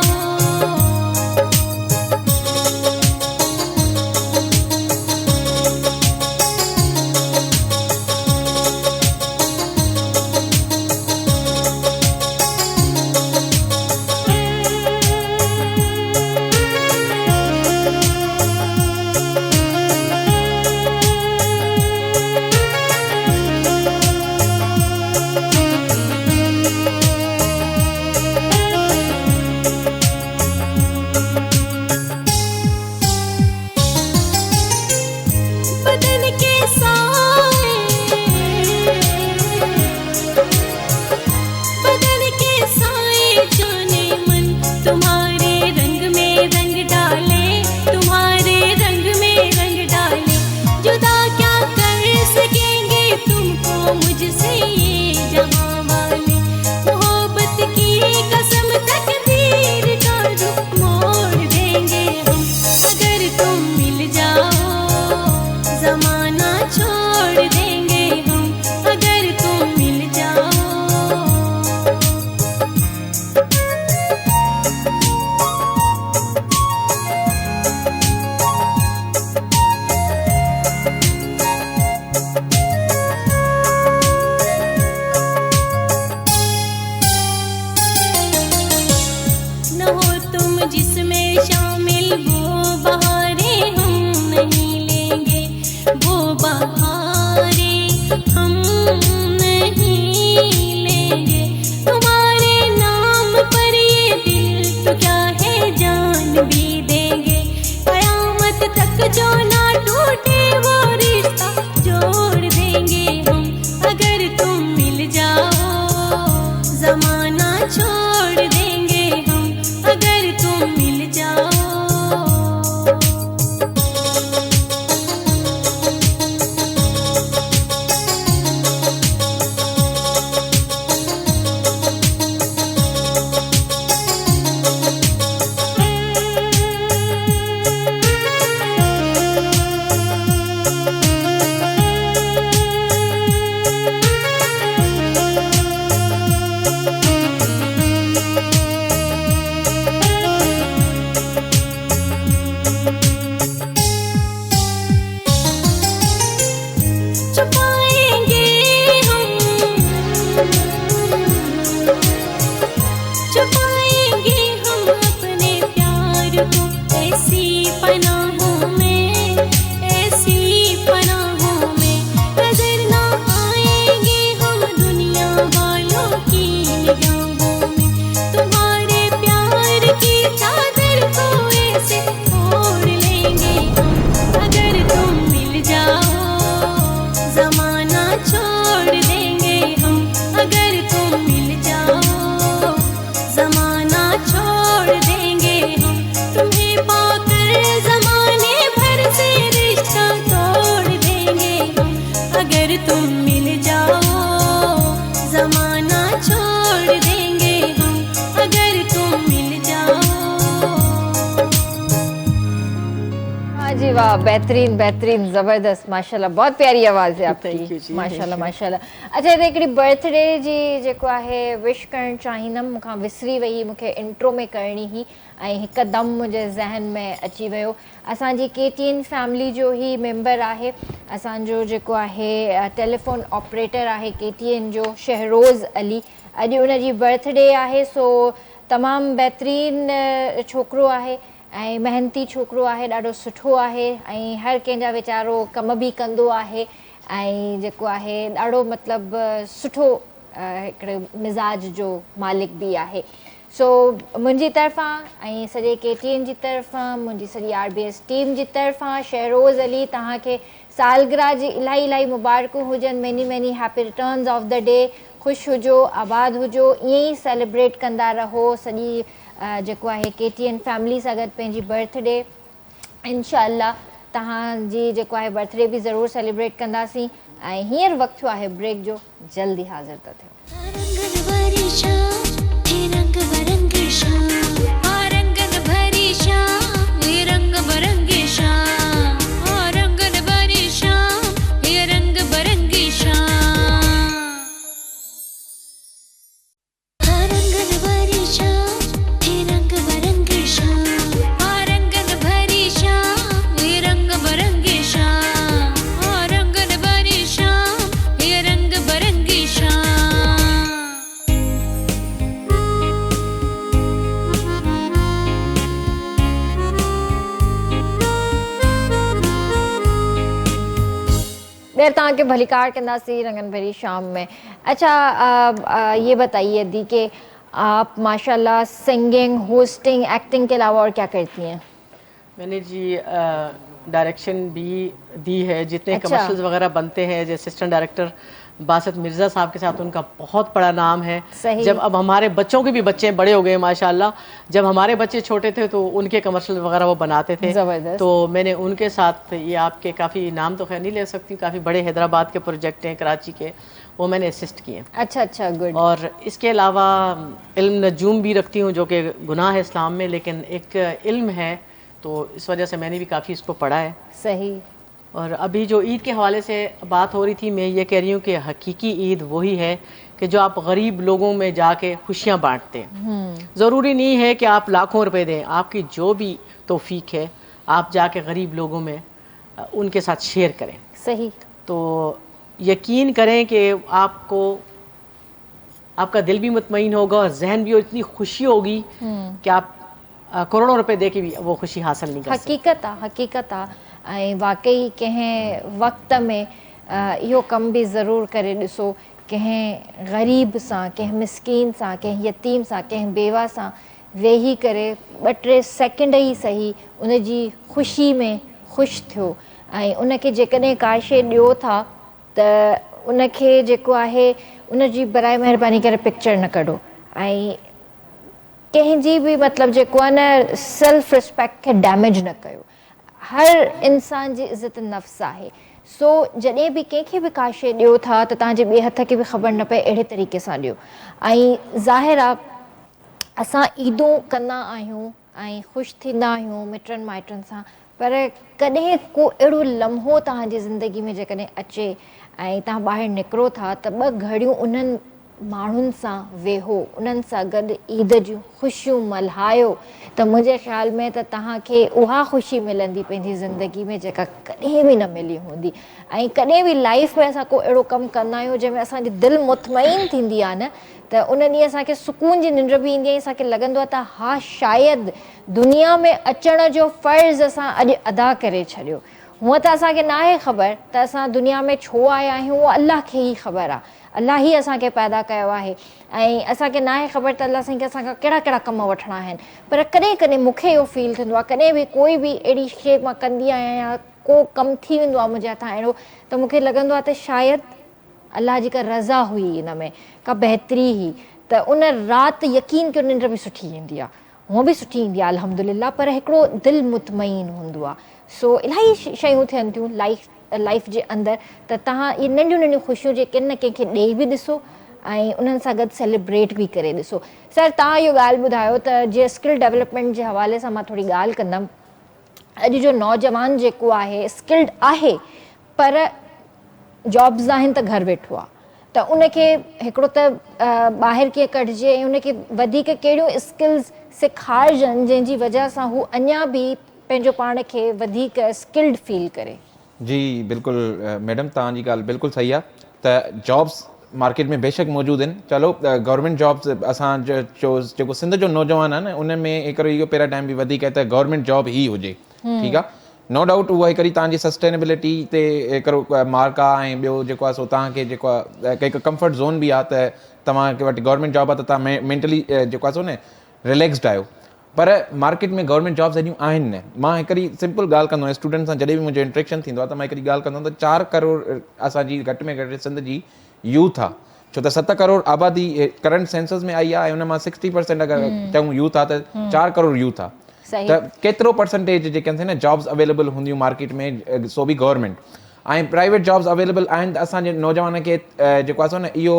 बदन के साए, बदन के साए जाने मन, तुम्हारे रंग में रंग डाले, तुम्हारे रंग में रंग डाले। जुदा क्या कर सकेंगे तुमको मुझसे ये जहां वाले। मोहब्बत की कसम तकदीर का रुख मोड़ देंगे हम। अगर तुम मिल जाओ, जमाना छोड़ देंगे हम। अगर तुम मिल जाओ। वाह, बेहतरीन बेहतरीन, ज़बरदस्त, माशाल्लाह, बहुत प्यारी आवाज़ है Thank you आपकी, जी, माशाल्लाह माशाल्लाह। अच्छा, हिते हिकिड़ी बर्थडे जी जेको आहे विश करणु चाहींदमि, मूंखां विसरी वई, मूंखे इंट्रो में करणी हुई ऐं हिकदमि मुंहिंजे ज़हन में अची वियो। असांजी KTN फैमिली जो ही मेंबर आहे, असांजो जेको आहे टेलीफोन ऑपरेटर आहे KTN जो, शहरोज़ अली, अॼु उनजी बर्थडे आहे। सो तमामु बहितरीनु छोकिरो आहे ऐं मेहनती छोकिरो आहे, ॾाढो सुठो आहे ऐं हर कंहिंजा वीचारो कम बि कंदो आहे ऐं जेको आहे ॾाढो मतिलबु सुठो हिकिड़े मिज़ाज जो मालिक बि आहे। सो मुंहिंजी तरफ़ां ऐं सॼे KTN जी तरफ़ां, मुंहिंजी सॼी RBS टीम जी तरफ़ां शहरोज़ अली तव्हांखे सालगिरह जी इलाही इलाही मुबारकूं हुजनि, many many happy returns of the day, ख़ुशि हुजो, आबाद हुजो, ईअं ई सेलिब्रेट कंदा रहो सॼी जेको आहे KTN फैमिली सां गॾु पंहिंजी बर्थडे। इंशाअल्लाह तव्हांजी जेको आहे बर्थडे बि ज़रूरु सेलिब्रेट कंदासीं ऐं हींअर वक़्तु थियो आहे ब्रेक जो, जल्दी हाज़िर था थियूं। रंगन भरी शाम, हे रंग बरंगी शाम, आ रंगन भरी शाम, हे रंग बरंगी शाम, आ रंगन भरी शाम, हे रंग बरंगी शाम, आ रंगन भरी शाम, हे रंग बरंगी शाम, आ रंगन भरी शाम, हे रंग बरंगी शाम, आ रंगन भरी शाम, हे रंग बरंगी शाम। देर तव्हांखे भलीकार कंदासीं रंगन भरी शाम में। अच्छा, ये बताइए दी कि आप माशाल्लाह सिंगिंग, होस्टिंग, एक्टिंग के अलावा और क्या करती हैं? मैंने जी डायरेक्शन भी दी है, जितने अच्छा। कमर्शियल्स वगैरह बनते हैं, जैसे असिस्टेंट डायरेक्टर बासत मिर्ज़ा साहब के साथ उनका बहुत बड़ा नाम है। सही। जब अब हमारे बच्चों के भी बच्चे बड़े हो गए माशाल्लाह, जब हमारे बच्चे छोटे थे तो उनके कमर्शियल वगैरह वो बनाते थे, ज़बरदस्त। तो मैंने उनके साथ, ये आपके काफ़ी नाम तो खैर नहीं ले सकती, काफ़ी बड़े हैदराबाद के प्रोजेक्ट हैं, कराची के, वो मैंने असिस्ट किए। अच्छा अच्छा, गुड। और इसके अलावा इल्म नजूम भी रखती हूँ, जो कि गुनाह है इस्लाम में, लेकिन एक इल्म है, तो इस वजह से मैंने भी काफ़ी इसको पढ़ा है। सही। और अभी जो ईद के हवाले से बात हो रही थी, मैं ये कह रही हूँ कि हकीकी ईद वही है कि जो आप गरीब लोगों में जाके खुशियाँ बांटते हैं। ज़रूरी नहीं है कि आप लाखों रुपए दें, आपकी जो भी तौफीक है आप जाके गरीब लोगों में उनके साथ शेयर करें। सही। तो यकीन करें कि आपको, आपका दिल भी मुतमईन होगा और जहन भी, और इतनी खुशी होगी कि आप करोड़ों रुपए दे के भी वो खुशी हासिल नहीं कर सकते। हकीकत आहे, हकीकत आहे। ऐं वाकई कंहिं वक़्त में इहो कम बि ज़रूरु करे ॾिसो, कंहिं ग़रीब सां, कंहिं मिसकीन सां, कंहिं यतीम सां, कंहिं बेवा सां वेही करे 2-3 सेकेंड ई सही उनजी ख़ुशी में ख़ुशि थियो ऐं उनखे जेकॾहिं का शइ ॾियो था त उनखे जेको आहे उनजी बराए महिरबानी करे पिक्चर न कढो ऐं कंहिंजी बि मतिलबु जेको आहे न सेल्फ रिस्पेक्ट खे डैमेज न कयो। हर इंसान जी इज़त नफ़्स आहे। सो जॾहिं बि कंहिंखे बि का शइ ॾियो था त तव्हांजे ॿिए हथ खे बि ख़बर न पए, अहिड़े तरीक़े सां ॾियो। ऐं ज़ाहिर आहे असां ईदूं कंदा आहियूं ऐं ख़ुशि थींदा आहियूं मिटनि माइटनि सां, पर कॾहिं को अहिड़ो लम्हो तव्हांजी ज़िंदगी में जेकॾहिं अचे ऐं तव्हां ॿाहिरि निकिरो था त 2 घड़ियूं उन्हनि माण्हुनि सां वेहो, उन्हनि सां गॾु ईद जूं ख़ुशियूं मल्हायो, त मुंहिंजे ख़्याल में त तव्हांखे उहा ख़ुशी मिलंदी पंहिंजी ज़िंदगी में जेका कॾहिं बि न मिली हूंदी। ऐं कॾहिं बि लाइफ में असां को अहिड़ो कमु कंदा आहियूं जंहिंमें असांजी दिलि मुतमईन थींदी आहे न, त उन ॾींहुं असांखे सुकून जी निंड बि ईंदी आहे। असांखे लॻंदो आहे त हा, शायदि दुनिया में अचण जो फ़र्ज़ु असां अॼु अदा करे छॾियो। हूअं त असांखे न आहे ख़बर त असां दुनिया में छो आया आहियूं, उहो अलाह खे ई ख़बर आहे। अलाह ई असांखे पैदा कयो आहे ऐं असांखे न आहे ख़बर त अलाह साईं खे असांखां कहिड़ा कहिड़ा कम वठणा आहिनि। पर कॾहिं कॾहिं मूंखे इहो फील थींदो आहे, कॾहिं बि कोई बि अहिड़ी शइ मां कंदी आहियां या को कमु थी वेंदो आहे मुंहिंजे हथां अहिड़ो, त मूंखे लॻंदो आहे त शायदि अलाह जी का रज़ा हुई इन में, का बहितरी हुई, त उन राति यकीन कयो निंड बि सुठी ईंदी आहे। हूअं बि सुठी ईंदी आहे अल्हम्दुलिल्लाह, पर हिकिड़ो दिलि मुतमईन हूंदो आहे। सो इलाही शयूं थियनि थियूं लाइफ जे अंदरि, त तव्हां इहे नंढियूं नंढियूं ख़ुशियूं जे किन कंहिंखे ॾेई बि ॾिसो ऐं उन्हनि सां गॾु सेलिब्रेट बि करे ॾिसो। सर, तव्हां इहो ॻाल्हि ॿुधायो त जीअं स्किल डेवलपमेंट जे हवाले सां मां थोरी ॻाल्हि कंदमि। अॼु जो नौजवान जेको आहे स्किल्ड आहे पर जॉब्स आहिनि त घर वेठो आहे, त उनखे हिकिड़ो त ॿाहिरि कीअं कढिजे ऐं उनखे वधीक कहिड़ियूं स्किल्स सेखारिजनि जंहिंजी वजह सां हू अञा बि पंहिंजो पाण खे वधीक स्किल्ड फील करे। जी बिल्कुलु मैडम, तव्हांजी ॻाल्हि बिल्कुलु सही आहे त जॉब्स मार्केट में बेशक मौजूदु आहिनि। चलो गवर्नमेंट जॉब्स असां जेको सिंध जो नौजवान आहे न उन में हिकिड़ो इहो पैराडाइम बि वधीक आहे त गवर्नमेंट जॉब ई हुजे, ठीकु आहे, नो डाउट उहा हिकिड़ी तव्हांजी सस्टेनेबिलिटी ते हिकिड़ो मार्क आहे। ऐं ॿियो जेको आहे सो तव्हांखे जेको आहे हिकु कंफर्ट ज़ोन बि आहे त तव्हांखे वटि गवर्नमेंट जॉब आहे त तव्हां मेंटली जेको आहे सो न रिलैक्सड आहियो। पर मार्केट में गवर्नमेंट जॉब्स एॾियूं आहिनि न। मां हिकिड़ी सिंपल ॻाल्हि कंदो आहियां स्टूडेंट सां, जॾहिं बि मुंहिंजो इंट्रेक्शन थींदो आहे त मां हिकिड़ी ॻाल्हि कंदो आहियां त 4 करोड़ असांजी घटि में घटि सिंध जी यूथ आहे, छो त 7 करोड़ आबादी करंट सेंसस में आई आहे ऐं हुन मां 60% अगरि चऊं यूथ आहे त 4 करोड़ यूथ आहे। त केतिरो परसेंटेज जेके आहिनि न जॉब्स अवेलेबल हूंदियूं मार्केट में, सो बि गवर्नमेंट ऐं प्राइवेट जॉब्स अवेलेबल आहिनि। त असांजे नौजवान खे जेको आहे सो न इहो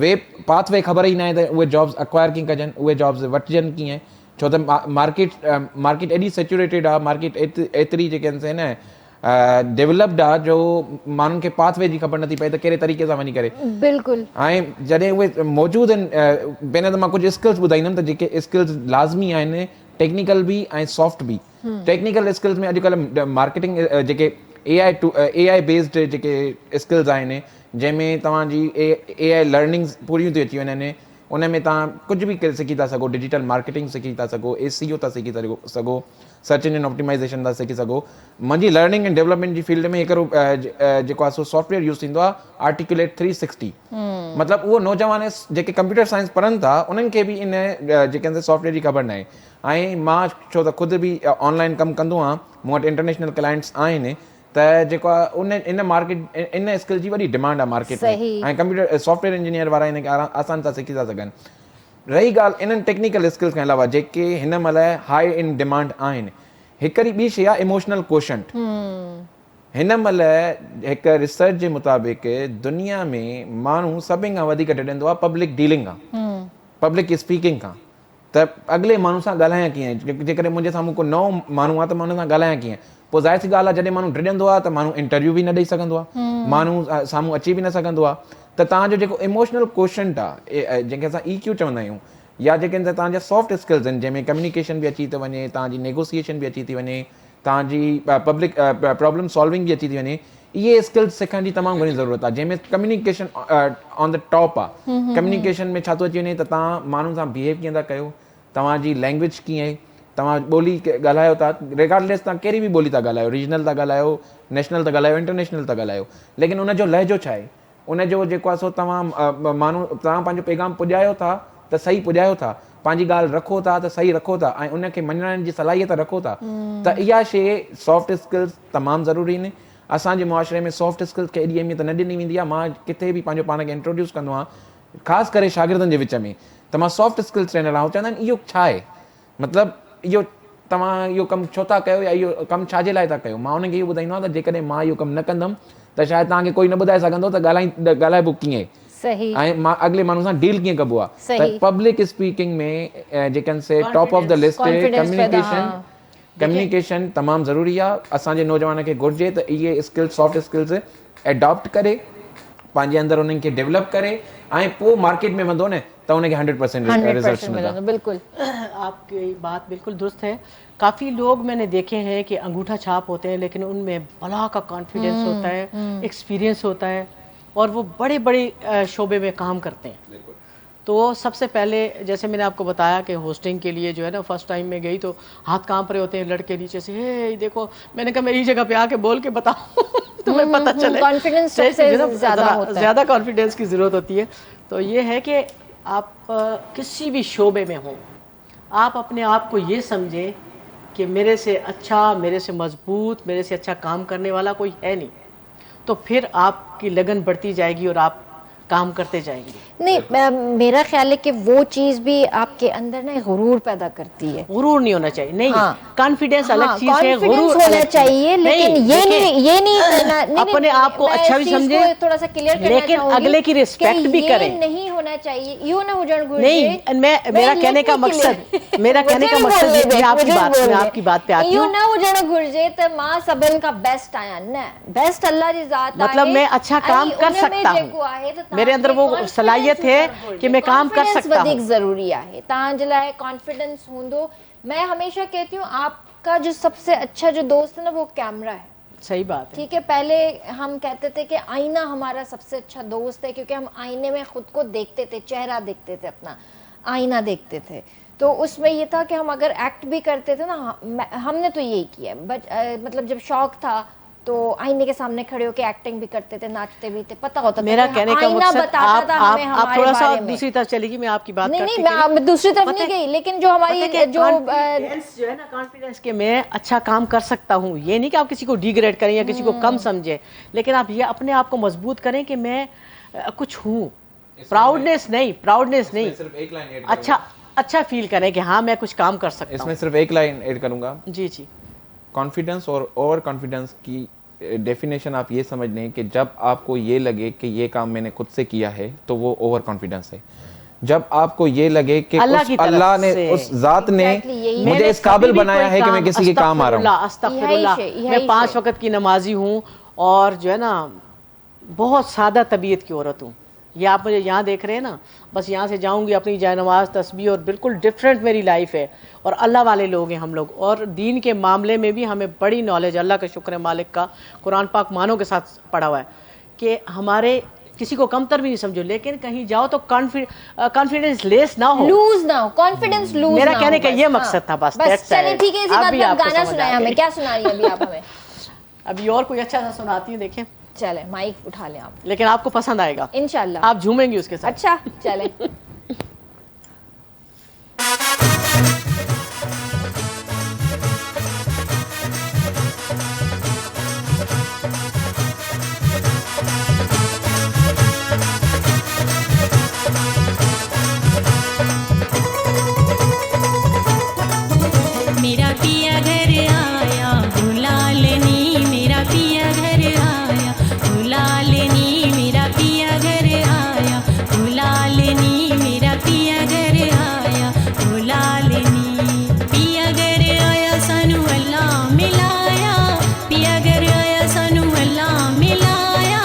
वे पाथवे ख़बर ई न आहे त उहे जॉब्स अक्वायर कीअं कजनि, उहे जॉब्स वठिजनि कीअं, छो त मार्केट एॾी सेचुरेटेड आहे, मार्केट एतिरी जेके आहिनि न डेवलप्ड आहे जो माण्हुनि खे पाथवे जी ख़बर नथी पए त कहिड़े तरीक़े सां वञी करे। बिल्कुलु। ऐं जॾहिं उहे मौजूदु आहिनि, पहिरियों त मां कुझु स्किल्स ॿुधाईंदुमि त जेके स्किल्स लाज़मी आहिनि, टेक्निकल बि ऐं सॉफ्ट बि। टेक्निकल स्किल्स में अॼुकल्ह मार्केटिंग जेके AI बेस्ड जेके स्किल्स आहिनि, जंहिंमें तव्हांजी AI लर्निंग्स पूरियूं थी अची वञनि, उन में तव्हां कुझु बि सिखी था सघो, डिजिटल मार्केटिंग सिखी था सघो, SEO था सिखी सघो, सर्च इंजन ऑप्टिमाइज़ेशन था सिखी सघो। मुंहिंजी लर्निंग एंड डेवलपमेंट जी फील्ड में हिकिड़ो जेको आहे सो सॉफ्टवेयर यूज़ थींदो आहे, आर्टिकुलेट 360। मतिलबु उहो नौजवान जेके कंप्यूटर साइंस पढ़नि था उन्हनि खे बि इन जेके आहिनि सॉफ्टवेयर जी ख़बर न आहे। ऐं मां छो त ख़ुदि बि ऑनलाइन कमु कंदो आहियां, मूं वटि इंटरनेशनल क्लाइंट्स आहिनि, त जेको आहे इन मार्केट इन स्किल जी वॾी डिमांड आहे मार्केट में, ऐं कंप्यूटर सॉफ्टवेयर इंजीनियर वारा हिनखे आसानी सां सिखी था सघनि। रही ॻाल्हि इन्हनि टेक्निकल स्किल्स खां अलावा जेके हिन महिल हाई इन डिमांड आहिनि, हिकिड़ी ॿी शइ आहे इमोशनल कोशंट। हिन महिल हिकु रिसर्च जे मुताबिक़ दुनिया में माण्हू सभिनि खां वधीक डरंदो आहे पब्लिक डीलिंग खां, पब्लिक स्पीकिंग खां, त अॻिले माण्हू सां ॻाल्हायां कीअं, जेकॾहिं मुंहिंजे साम्हूं को नओं माण्हू आहे त मां हुन सां ॻाल्हायां कीअं। पोइ ज़ाहिर सी ॻाल्हि आहे जॾहिं माण्हू डरंदो आहे त माण्हू इंटरव्यू बि न ॾेई सघंदो आहे, माण्हू साम्हूं अची बि न सघंदो आहे। त तव्हांजो जेको इमोशनल कोशंट आहे, जंहिंखे असां EQ चवंदा आहियूं, या जेके तव्हांजा सॉफ्ट स्किल्स आहिनि, जंहिंमें कम्युनिकेशन बि अची थो वञे, तव्हांजी नेगोसिएशन बि अची थी वञे, तव्हांजी पब्लिक प्रॉब्लम सॉल्विंग बि अची थी वञे, इहे स्किल्स सिखण जी तमामु घणी ज़रूरत आहे, जंहिंमें कम्युनिकेशन ऑन द टॉप आहे। कम्युनिकेशन में छा थो अची वञे त तव्हां माण्हुनि सां बिहेव कीअं था कयो, तव्हांजी लैंग्वेज कीअं आहे, तव्हां ॿोली ॻाल्हायो था, रिगार्डलेस तव्हां कहिड़ी बि ॿोली था ॻाल्हायो, रीजनल था ॻाल्हायो, नेशनल था ॻाल्हायो, इंटरनेशनल था ॻाल्हायो, लेकिन उनजो लहजो छा आहे, उनजो जेको आहे सो तव्हां माण्हू तव्हां पंहिंजो पैगाम पुॼायो था त सही पुॼायो था, पंहिंजी ॻाल्हि रखो था त सही रखो था, ऐं उनखे मञण जी सलाहियत रखो था, त इहा शइ सॉफ्ट स्किल्स तमामु ज़रूरी आहिनि। असांजे मुआशरे में सॉफ्ट स्किल्स खे एॾी अहमियत न ॾिनी वेंदी आहे। मां किथे बि पंहिंजो पाण खे इंट्रोड्यूस कंदो आहियां, ख़ासि करे शागिर्दनि जे विच में, त मां सॉफ्ट स्किल्स ट्रेनर आहियां। चवंदा आहिनि इहो छा आहे, मतिलबु इहो तव्हां इहो कमु छो था कयो, या इहो कमु छाजे लाइ था कयो। मां उनखे इहो ॿुधाईंदो आहियां त जेकॾहिं मां इहो कमु न कंदमि त शायदि तव्हांखे कोई न ॿुधाए सघंदो त ॻाल्हाइबो कीअं, ऐं मां अॻिले माण्हू सां डील कीअं कबो आहे। त पब्लिक स्पीकिंग में जेके आहिनि top of the list communication तमामु ज़रूरी आहे। असांजे नौजवान खे घुरिजे त इहे स्किल्स सॉफ्ट स्किल्स एडॉप्ट करे, पंहिंजे अंदरि उन्हनि खे डेवलप करे, ऐं पोइ मार्केट में वधो न त उनखे 100% रिजल्ट्स मिलंदा। बिल्कुल आपकी बात बिल्कुल दुरुस्त है। काफ़ी लोग मैंने देखे हैं कि अंगूठा छाप होते हैं, लेकिन उनमें बला का कॉन्फिडेंस होता है, एक्सपीरियंस होता है, और वो बड़े बड़े शोबे में काम करते हैं। तो सबसे पहले जैसे मैंने आपको बताया कि होस्टिंग के लिए जो है ना, फर्स्ट टाइम में गई तो हाथ कांप रहे होते हैं लड़के नीचे से, हे देखो, मैंने कहा मेरी जगह पे आके बोल के बताओ तुम्हें पता चले। कॉन्फिडेंस ज़्यादा कॉन्फिडेंस की ज़रूरत होती है। तो ये है कि आप किसी भी शोबे में हो, आप अपने आप को ये समझें कि मेरे से अच्छा, मेरे से मजबूत, मेरे से अच्छा काम करने वाला कोई है नहीं, तो फिर आपकी लगन बढ़ती जाएगी और आप काम करते जाएंगे। नहीं, मेरा ख्याल है कि वो चीज भी आपके अंदर ना गुरूर पैदा करती है। गुरूर नहीं होना चाहिए, नहीं, कॉन्फिडेंस अलग चीज है, गुरूर होना चाहिए, लेकिन ये नहीं अपने आप को अच्छा भी समझे, थोड़ा सा क्लियर करना लेकिन अगले की रिस्पेक्ट भी करें। नहीं होना रहना चाहिए, यो ना हुजण घुर्जे। नहीं, मेरा कहने का मकसद ये, मैं आपकी बात पे आती यो हूँ। ना हुजण घुर्जे त मां सभिन का बेस्ट आया न, बेस्ट अल्लाह जी ज़ात आहे। मतलब मैं अच्छा काम कर सकता हूँ, मेरे अंदर वो सलाहियत है कि मैं काम कर सकता हूँ। जरूरी है तव्हांजे लाइ कॉन्फिडेंस हूंदो। मैं हमेशा कहती हूँ आपका जो सबसे अच्छा जो दोस्त है ना वो कैमरा है। सही बात है। ठीक है, पहले हम कहते थे कि आईना हमारा सबसे अच्छा दोस्त है, क्योंकि हम आईने में खुद को देखते थे, चेहरा देखते थे, अपना आईना देखते थे। तो उसमें ये था कि हम अगर एक्ट भी करते थे ना, हमने तो यही किया। मतलब जब शौक था तो आईने के सामने खड़े होकर एक्टिंग भी करते थे, नाचते भी थे, पता होता था। मेरा कहने का मकसद आप थोड़ा सा दूसरी तरफ चलेगी, मैं आपकी बात नहीं, मैं दूसरी तरफ नहीं गई, लेकिन जो हमारी जो है ना कॉन्फिडेंस के मैं अच्छा काम कर सकता हूँ, ये नहीं कि आप किसी को डिग्रेड करें या किसी को कम समझें, लेकिन आप ये अपने आप को मजबूत करें कि मैं कुछ हूँ। प्राउडनेस नहीं, सिर्फ एक लाइन ऐड अच्छा फील करें कि हाँ मैं कुछ काम कर सकता हूँ। इसमें सिर्फ एक लाइन ऐड करूंगा। जी। कॉन्फिडेंस और ओवर कॉन्फिडेंस की डेफिनेशन आप ये समझ लें कि जब आपको ये लगे कि ये काम मैंने खुद से किया है तो वो ओवर कॉन्फिडेंस है। जब आपको ये लगे कि अल्लाह ने, उस जात ने मुझे इस काबिल बनाया है कि मैं किसी के काम आ रहा हूँ। अस्तगफिरुल्लाह, मैं 5 वक्त की नमाजी हूँ और जो है ना बहुत सादा तबीयत की औरत हूँ। ये आप मुझे यहाँ देख रहे हैं ना, बस यहाँ से जाऊँगी अपनी जाए नमाज तस्बीह और बिल्कुल डिफरेंट मेरी लाइफ है। और अल्लाह वाले लोग हैं हम लोग, और दीन के मामले में भी हमें बड़ी नॉलेज, अल्लाह का शुक्र है मालिक का, कुरान पाक मानों के साथ पढ़ा हुआ है कि हमारे किसी को कमतर भी नहीं समझो, लेकिन कहीं जाओ तो कॉन्फिडेंस लेस ना हो, लूज ना हो, कॉन्फिडेंस लूज। मेरा कहने का ये मकसद था। बस चलिए ठीक है, इसी बात पर गाना सुनाए हमें। क्या सुना रही है अभी आप हमें? अभी और कोई अच्छा सा सुनाती हैं, देखें। चले माइक उठा लें आप, लेकिन आपको पसंद आएगा इंशाल्लाह, आप झूमेंगी उसके साथ। अच्छा चले। मेरा पिया घर आया बुला लेनी, मेरा पिया घर आया बुला लेनी, मेरा पिया घर आया बुला लेनी, मेरा पिया घर आया बुला लेनी। पिया घर आया सानू अल्लाह मिलाया, पिया घर आया सानू अल्लाह मिलाया,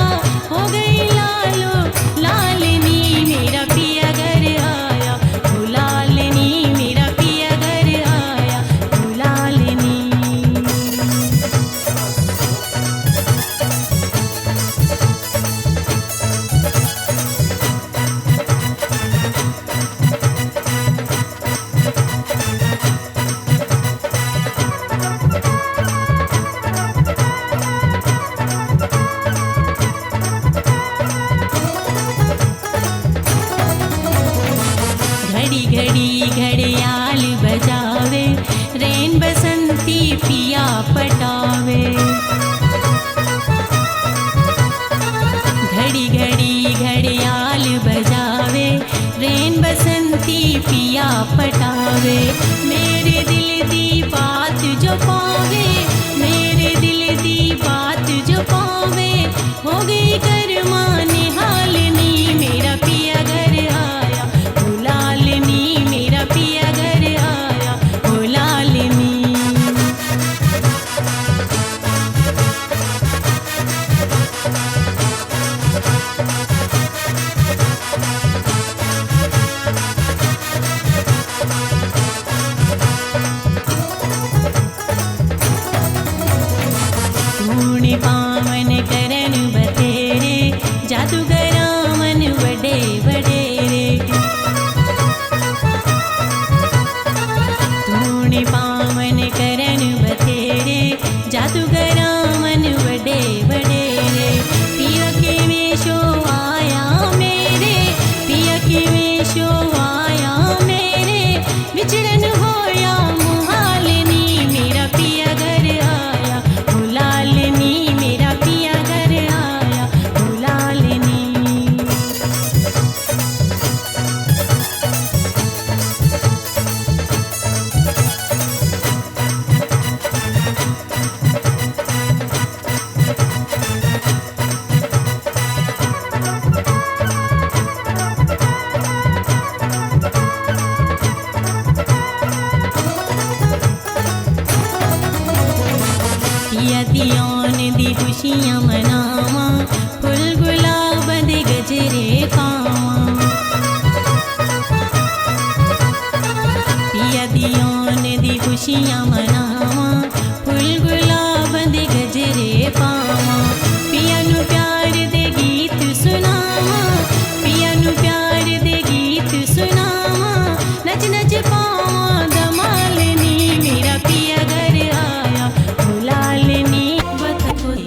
हो गई लालो लालनी, मेरा पिया घर आया बुला लेनी, मेरा पिया घर आया बुला लेनी। घड़ी घड़ी घड़ियाल बजावे, रैन बसंती पिया पटावे। घड़ी घड़ी घड़ियाल बजावे, रैन बसंती पिया पटावे। मेरे दिल दी बात जो पावे, मेरे दिल दी बात जो पावे, हो गई कर्मा निहालनी, मेरा पिया घर आया बुला लेनी, मेरा पिया घर आया बुला लेनी। धूणी पावन करन बतेरे, जादूगरा मन वडे वडेरे। धूणी पावन करन बतेरे, जादूगरा मन वडे वडेरे। पिया के वेशो आया मेरे, पिया के वेशो आया मेरे, विचरन होया मुहालनी, मेरा पिया घर आया बुला लेनी, मेरा पिया घर आया बुला लेनी। दियों ने दी खुशियां मनावा फुल गुलाब दे गजरे पावा पिया दियों ने दी खुशियां मनावा फुल गुलाब दे गजरे पावा पिया नु प्यार दे गीत सुनावा पिया नु प्यार दे गीत सुनावा नच नच पावा दमालनी मेरा पिया घर आया भुलालनी बत कोई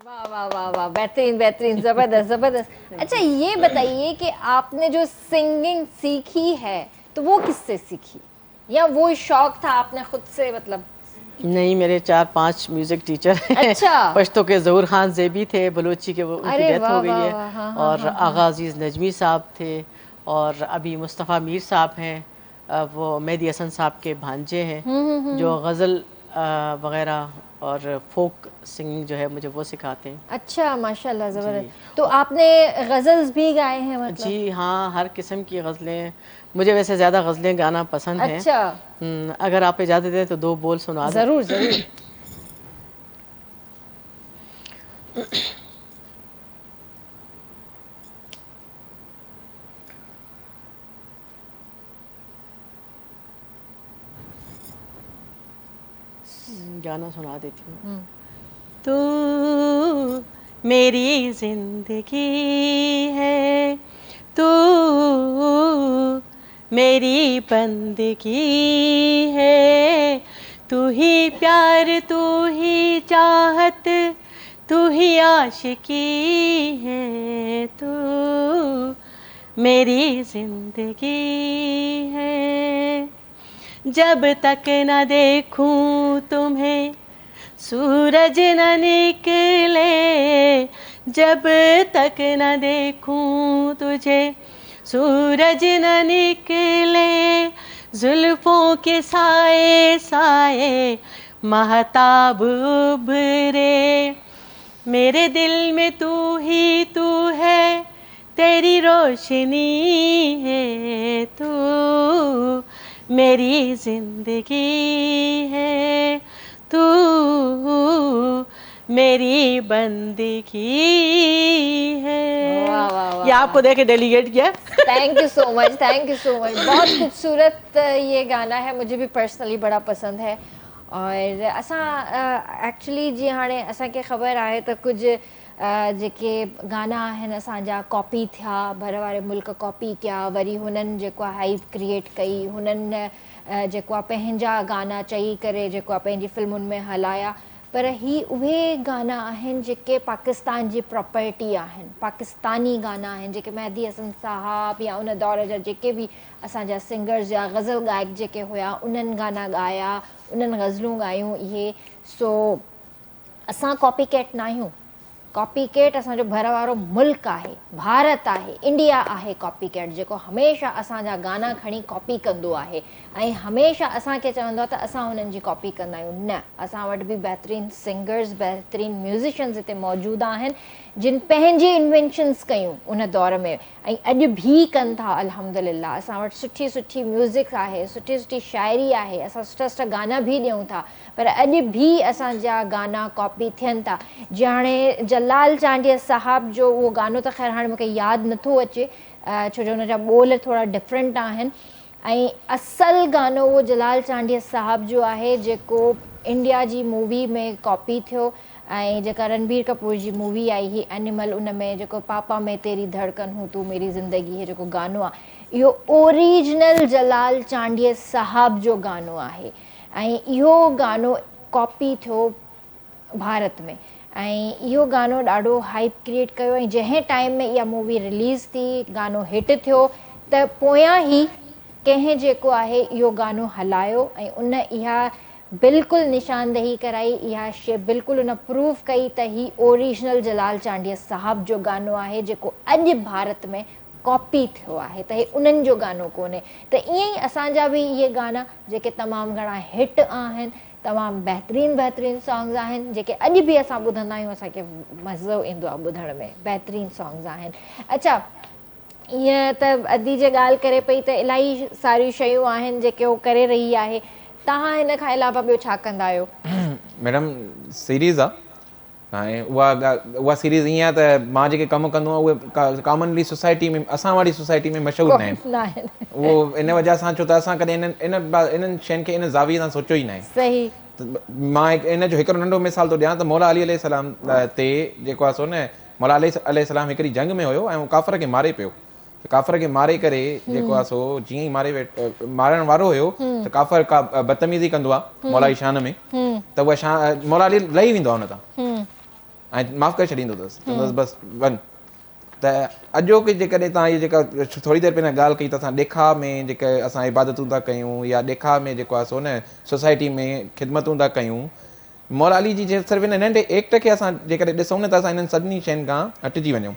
वाह वाह वाह वाह, बेहतरीन बेहतरीन, जबरदस्त जबरदस्त। अच्छा ये बताइए कि आपने जो सिंगिंग सीखी है तो वो किससे सीखी, या वो शौक था आपने खुद से, मतलब? नहीं, मेरे 4-5 म्यूजिक टीचर हैं। अच्छा। पश्तो के ज़हूर खान ज़ेबी थे, बलोची के, वो उनकी अरे डेथ वाह, हो गई वाह, है। वाह, हाँ, और आगा अजीज़ नजमी साहब थे, और अभी मुस्तफ़ा मीर साहब हैं, वो मेहदी हसन साहब के भांजे हैं, जो गज़ल वगैरह और फोक सिंगिंग जो है मुझे वो सिखाते हैं। अच्छा, माशाल्लाह, ज़बरदस्त। तो आपने गज़ल्स भी गाए हैं, मतलब? जी हाँ, हर किस्म की गज़लें। मुझे वैसे ज़्यादा गज़लें गाना पसंद है। अच्छा, अगर आप इजाज़त दें तो 2 बोल सुना दूं। ज़रूर ज़रूर। गाना सुना देती हूँ। तू मेरी जिंदगी है, तू मेरी बंदगी है, तू ही प्यार, तू ही चाहत, तू ही आशिकी है, तू मेरी जिंदगी है। जब तक न देखूं तुम्हें सूरज न निकले, जब तक न देखूं तुझे सूरज न निकले, जुल्फों के साए साए महताब उभरे, मेरे दिल में तू ही तू है, तेरी रोशनी है, तू मेरी जिंदगी है, तू मेरी बंदगी है। वाह, वाह, वाह, ये आपको देखे डेलीगेट किया। Thank you so much, thank you so much. बहुत खूबसूरत ये गाना है, मुझे भी पर्सनली बड़ा पसंद है। और असां एक्चुअली जी हाणे असांखे ख़बर आहे त कुझु जेके गाना आहिनि असांजा कॉपी थिया, भर वारे मुल्क कॉपी कया, वरी हुननि जेको आहे हाइप क्रिएट कई, हुननि जेको आहे पंहिंजा गाना चई करे जेको आहे पंहिंजी फिल्मुनि में हलाया, पर ही उहे गाना आहिनि जेके पाकिस्तान जी प्रॉपर्टी आहिनि, पाकिस्तानी गाना आहिनि, जेके मेहदी हसन साहब या उन दौर जा जेके बि असांजा सिंगर्स या गज़ल गायक जेके हुआ उन्हनि गाना ॻाया, उन्हनि गज़लूं ॻायूं इहे। सो असां कॉपी कैट न आहियूं, कॉपी कैट असांजो भर वारो मुल्क आहे, भारत आहे, इंडिया आहे कॉपी कैट, जेको हमेशह असांजा गाना खणी कॉपी कंदो आहे ऐं हमेशह असांखे चवंदो आहे त असां हुननि जी कॉपी कंदा आहियूं। न, असां वटि बि बहितरीनु सिंगर्स, बहितरीनु म्यूज़िशियन्स हिते मौजूदु आहिनि जिन पंहिंजी इन्वेंशन्स कयूं उन दौर में, ऐं अॼु बि कनि था अल्हम्दुलिल्लाह। असां वटि सुठी सुठी म्यूज़िक आहे, सुठी सुठी शाइरी आहे, असां सुठा सुठा गाना बि ॾियूं था, पर अॼु बि असांजा गाना कॉपी थियनि था। जीअं हाणे जलाल चांडिया साहब जो उहो गानो त ख़ैर हाणे मूंखे यादि नथो अचे, छो जो हुनजा ॿोल थोरा डिफरेंट आहिनि, ऐं असुलु गानो उहो जलाल चांडिया साहब जो आहे जेको इंडिया जी मूवी में कॉपी थियो, ऐं जेका रणबीर कपूर जी मूवी आई ही एनिमल, उन में जेको पापा में तेरी धड़कन हूं तू मेरी ज़िंदगी है जेको गानो आहे, इहो ओरिजिनल जलाल चांडिया साहब जो गानो आहे, ऐं इहो गानो कॉपी थियो भारत में, ऐं इहो गानो ॾाढो हाइप क्रिएट कयो, ऐं जंहिं टाइम में इहा मूवी रिलीज़ थी, गानो हिट थियो, त पोयां ई कंहिं जेको आहे इहो गानो हलायो ऐं उन इहा बिल्कुलु निशानदेही कराई, इहा शइ बिल्कुलु उन प्रूव कई त ही ओरिजिनल जलाल चांडिया साहब जो गानो आहे जेको अॼु भारत में कॉपी थियो आहे, त हे उन्हनि जो गानो कोन्हे। त ईअं ई असांजा बि इहे गाना जेके तमामु घणा हिट आहिनि, तमामु बहितरीनु बहितरीनु सॉन्ग्स आहिनि, जेके अॼु बि असां ॿुधंदा आहियूं, असांखे मज़ो ईंदो आहे ॿुधण में, बहितरीनु सॉन्ग्स आहिनि। अच्छा, ईअं त अदी जे ॻाल्हि करे पई त इलाही सारियूं शयूं आहिनि जेके उहो करे रही आहे, तव्हां हिन खां अलावा ॿियो छा कंदा आहियो? मैडम सीरीज़ आहे ऐं उहा सीरीज़ ईअं आहे त मां जेके कमु कंदो आहियां उहे कॉमनली सोसाइटी में असां वारी सोसाइटी में मशहूरु न आहिनि न आहिनि उहो इन वजह सां छो त असां कॾहिं इन्हनि शयुनि खे इन ज़ाविये सां सोचियो ई न आहे सही मां इन जो हिकिड़ो नंढो मिसाल थो ॾियां त मौला अली अलैहिस्सलाम ते जेको आहे सो न मौला अली अलैहिस्सलाम हिकिड़ी जंग में हुयो ऐं उहो काफ़र खे मारे पियो त काफ़र खे मारे करे जेको आहे सो जीअं ई मारण वारो हुयो त काफ़र का बदतमीज़ी कंदो आहे मौला जी शान में त उहा मौला अली लही वेंदो आहे हुन तां ऐं माफ़ु करे छॾींदो अथसि चवंदुसि बसि वञ त अॼोके जेकॾहिं तव्हां इहे जेका थोरी देरि पहिरियों ॻाल्हि कई त असां ॾेखा में जेके असां इबादतूं था कयूं या ॾेखा में जेको आहे सो न सोसाइटी में ख़िदमतूं था कयूं मौला अली जी सिर्फ़ु हिन नंढे एक्ट खे असां जेकॾहिं ॾिसूं न त असां हिननि सभिनी शयुनि खां हटिजी वञूं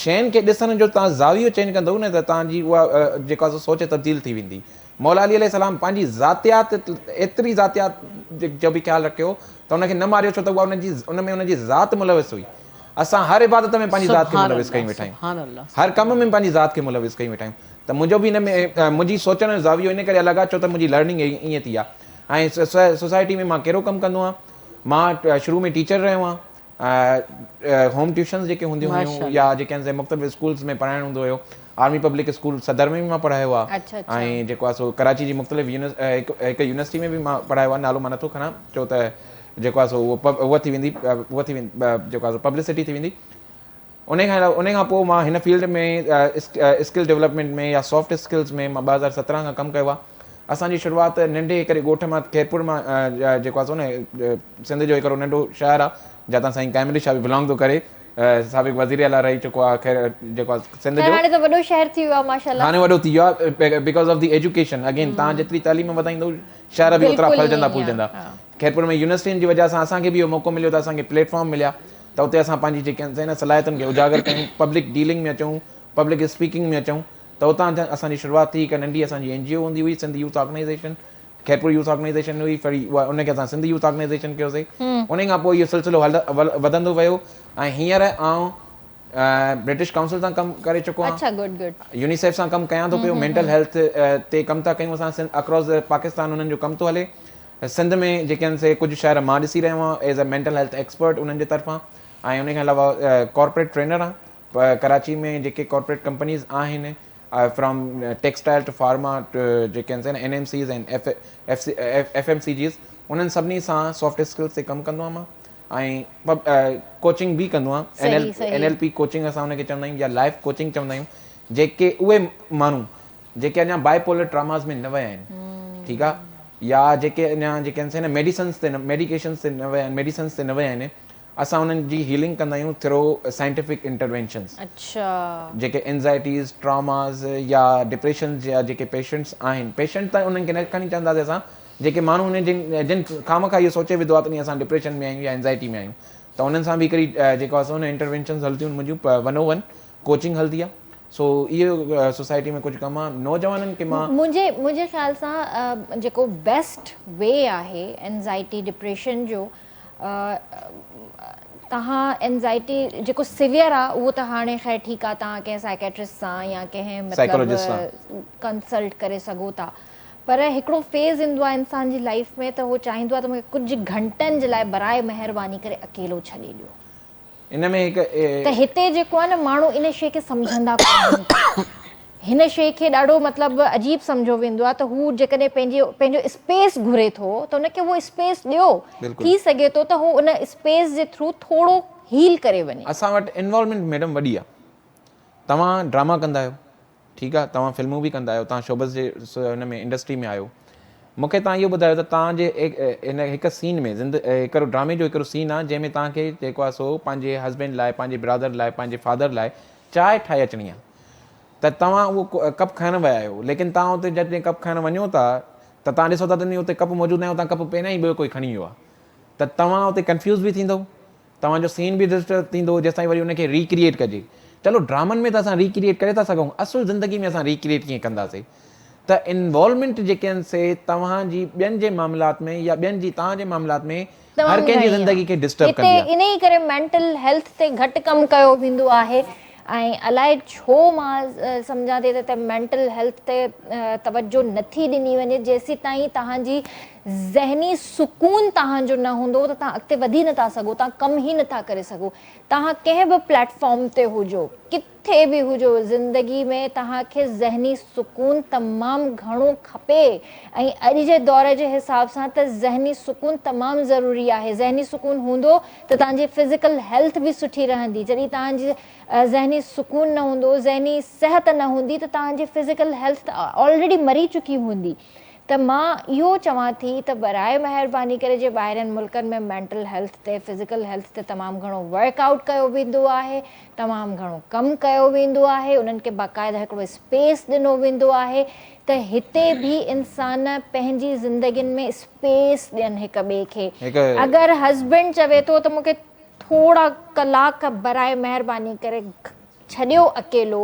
शयुनि खे ॾिसण जो तव्हां ज़ावियो चेंज कंदव न त तव्हांजी उहा जेको आहे सो सोच तब्दील थी वेंदी मौला अली अलैहिस्सलाम पंहिंजी ज़ातियात एतिरी ज़ातियात जो बि ख़्यालु रखियो त हुनखे न मारियो छो त उहा उनजी ज़ात मुलविस हुई असां हर इबादत में पंहिंजी ज़ात खे मुलविस कयूं वेठा आहियूं हर कम में पंहिंजी ज़ात खे मुलविस कयूं वेठा आहियूं त मुंहिंजो बि हिन में मुंहिंजी सोचण जो ज़ावियो इन करे अलॻि आहे छो त मुंहिंजी लर्निंग ईअं थी आहे ऐं सोसाइटी में मां कहिड़ो कमु कंदो आहियां मां शुरू में टीचर रहियो आहियां होम ट्यूशन्स जेके हूंदियूं हुयूं या जेके आहिनि मुख़्तलिफ़ स्कूल्स में पढ़ाइणु हूंदो हुयो आर्मी पब्लिक स्कूल सदर में बि मां पढ़ायो आहे ऐं जेको आहे सो कराची जी मुख़्तलिफ़ हिकु यूनिवर्सिटी में बि मां पढ़ायो आहे नालो मां नथो खणां छो त जेको आहे सो उहा थी वेंदी जेको आहे पब्लिसिटी थी वेंदी उन खां पोइ मां हिन फील्ड में स्किल डेवलपमेंट में या सॉफ्ट स्किल्स में मां 2017 खां कमु कयो आहे असांजी शुरूआति नंढे हिकिड़े ॻोठ मां खैरपुर मां जेको आहे सो न सिंध जो हिकिड़ो नंढो शहरु आहे जितां साईं कैमलिश शाह बिलोंग थो करे साबिक़ वज़ीर आला रही चुको आहे ख़ैर जेको आहे सिंध जो हाणे त वॾो शहर थी वियो आहे माशाल्लाह हाणे वॾो थी वियो आहे because of the education again तव्हां जेतिरी तालीम वधाईंदव शहर बि ओतिरा फलजंदा खैरपुर में यूनिवर्सिटियुनि जी वजह सां असांखे बि इहो मौक़ो मिलियो त असांखे प्लेटफॉर्म मिलिया त उते असां पंहिंजी जेके आहिनि सलाहियतुनि खे उजागर कयूं पब्लिक डीलिंग में अचूं पब्लिक स्पीकिंग में अचूं त उतां असांजी शुरूआति थी हिकु नंढी असांजी NGO हूंदी हुई Sindh youth organisation Khairpur youth organisation हुई वरी उनखे असां सिंध यूथ ऑर्गेनाइज़ेशन कयोसीं उन खां पोइ इहो सिलसिलो वधंदो वियो ऐं हींअर आउं ब्रिटिश काउंसिल सां कमु करे चुको आहियां यूनिसेफ सां कमु कयां थो पियो मेंटल हेल्थ ते कमु था कयूं असां अक्रॉस पाकिस्तान उन्हनि जो कमु थो हले सिंध में जेके आहिनि से कुझु शहर मां ॾिसी रहियो आहियां as a mental health expert उन्हनि जे तरफ़ां ऐं उन खां अलावा कॉर्पोरेट ट्रेनर आहे कराची में जेके कॉर्पोरेट कंपनीज़ आहिनि फ्रॉम टेक्सटाइल टू फार्मा जेके आहिनि NMCs ऐं FMCGs उन्हनि सभिनी सां सॉफ्ट स्किल्स ते कमु कंदो आहियां मां ऐं कोचिंग बि कंदो आहियां NLP कोचिंग असां हुनखे चवंदा आहियूं या लाइफ कोचिंग चवंदा आहियूं जेके उहे माण्हू जेके अञा बाइपोलर ट्रामास में न विया आहिनि ठीकु आहे या जेके अञा जेके आहिनि न मेडिसिन्स ते न विया आहिनि असां उन्हनि जी हीलिंग कंदा आहियूं थ्रू साइंटिफिक इंटरवेंशन्स जेके एंज़ाइटीज़ ट्रॉमास या डिप्रेशन या जेके पेशेंट्स आहिनि पेशेंट त उन्हनि खे न खणी चवंदासीं असां जेके माण्हू उन जिन खामखा इहो सोचे विधो आहे त असां डिप्रेशन में आहियूं या एंज़ाइटी में आहियूं त उन्हनि सां बि हिकिड़ी जेको आहे उन इंटरवेंशन्स हलंदियूं मुंहिंजियूं 101 कोचिंग हलंदी आहे सो इहो सोसाइटी में कुझु कमु आहे नौजवाननि खे मां मुंहिंजे ख़्याल सां जेको बेस्ट वे आहे एंज़ाइटी डिप्रेशन जो तव्हां एंज़ाइटी जेको सिवियर आहे उहो त हाणे ख़ैर ठीकु आहे तव्हां कंहिं साइकेट्रिस्ट सां या कंहिं मतिलबु कंसल्ट करे सघो था पर हिकिड़ो फेज़ ईंदो आहे इंसान जी लाइफ में त उहो चाहींदो आहे त मूंखे कुझु घंटनि जे लाइ बराए महिरबानी करे अकेलो छॾे ॾियो इन में हिकु त हिते जेको आहे न माण्हू इन शइ खे सम्झंदा कोन्हनि हिन शइ खे ॾाढो मतिलबु अजीब सम्झो वेंदो आहे त हू जेकॾहिं पंहिंजो स्पेस घुरे थो त उनखे उहो स्पेस ॾियो थी सघे थो त हू उन स्पेस जे थ्रू थोरो हील करे वञे असां वटि इन्वॉल्वमेंट मैडम वॾी आहे तव्हां ड्रामा कंदा आहियो ठीकु आहे तव्हां फिल्मूं बि कंदा आहियो तव्हां शोबस जे हिन में इंडस्ट्री में आहियो मूंखे तव्हां इहो ॿुधायो त तव्हांजे इन हिकु सीन में हिकिड़ो ड्रामे जो हिकिड़ो सीन आहे जंहिंमें तव्हांखे जेको आहे सो पंहिंजे हस्बैंड लाइ पंहिंजे ब्रदर लाइ पंहिंजे फादर लाइ चांहि ठाहे अचणी आहे त तव्हां उहो कप खाइण विया आहियो लेकिन तव्हां हुते जॾहिं कप खाइण वञो था त तव्हां ॾिसो था त हुते कप मौजूदु न हुतां कप पहिरियां ई ॿियो कोई खणी वियो आहे त तव्हां हुते कंफ्यूज़ बि थींदव तव्हांजो सीन बि डिस्टर्ब थींदो जेसि ताईं वरी उनखे रिक्रिएट कजे चलो ड्रामनि में त असां रिक्रिएट करे था सघूं असुलु ज़िंदगी में असां रिक्रिएट कीअं कंदासीं त इन्वॉल्वमेंट जेके आहिनि से तव्हांजी ॿियनि जे मामलात में या ॿियनि जी तव्हांजे मामलात में हर कंहिंजी ज़िंदगी खे डिस्टर्ब कंदी आहे इन ई करे मेंटल हेल्थ ते घटि कमु कयो वेंदो आहे ऐं अलाए छो मां सम्झां थी त मेंटल हेल्थ ते तवजो नथी ॾिनी वञे जेसीं ताईं तव्हांजी ज़हनी सुकून तव्हांजो न हूंदो त तव्हां अॻिते वधी नथा सघो, तव्हां कमु ई नथा करे सघो। तव्हां कंहिं बि प्लेटफॉर्म ते हुजो, किथे बि हुजो ज़िंदगी में, तव्हांखे ज़हनी सुकून तमामु घणो खपे। ऐं अॼु जे दौर जे हिसाब सां त ज़हनी सुकून तमामु ज़रूरी आहे। ज़हनी सुकून हूंदो त तव्हांजी फिज़िकल हेल्थ बि सुठी रहंदी। जॾहिं तव्हांजी ज़हनी सुकून न हूंदो, ज़हनी सिहत न हूंदी त तव्हांजी फिज़िकल हेल्थ ऑलरेडी मरी चुकी हूंदी। त मां इहो चवां थी त बराए महिरबानी करे जे ॿाहिरनि मुल्कनि में मेंटल हेल्थ ते, फिज़िकल हेल्थ ते तमामु घणो वर्कआउट कयो वेंदो आहे, तमामु घणो कमु कयो वेंदो आहे, उन्हनि खे बाक़ाइदा हिकिड़ो स्पेस ॾिनो वेंदो आहे त हिते बि इंसान पंहिंजी ज़िंदगियुनि में स्पेस ॾियनि हिक ॿिए खे। अगरि हस्बैंड चवे थो त मूंखे थोरा कलाक बराए महिरबानी करे छॾियो अकेलो,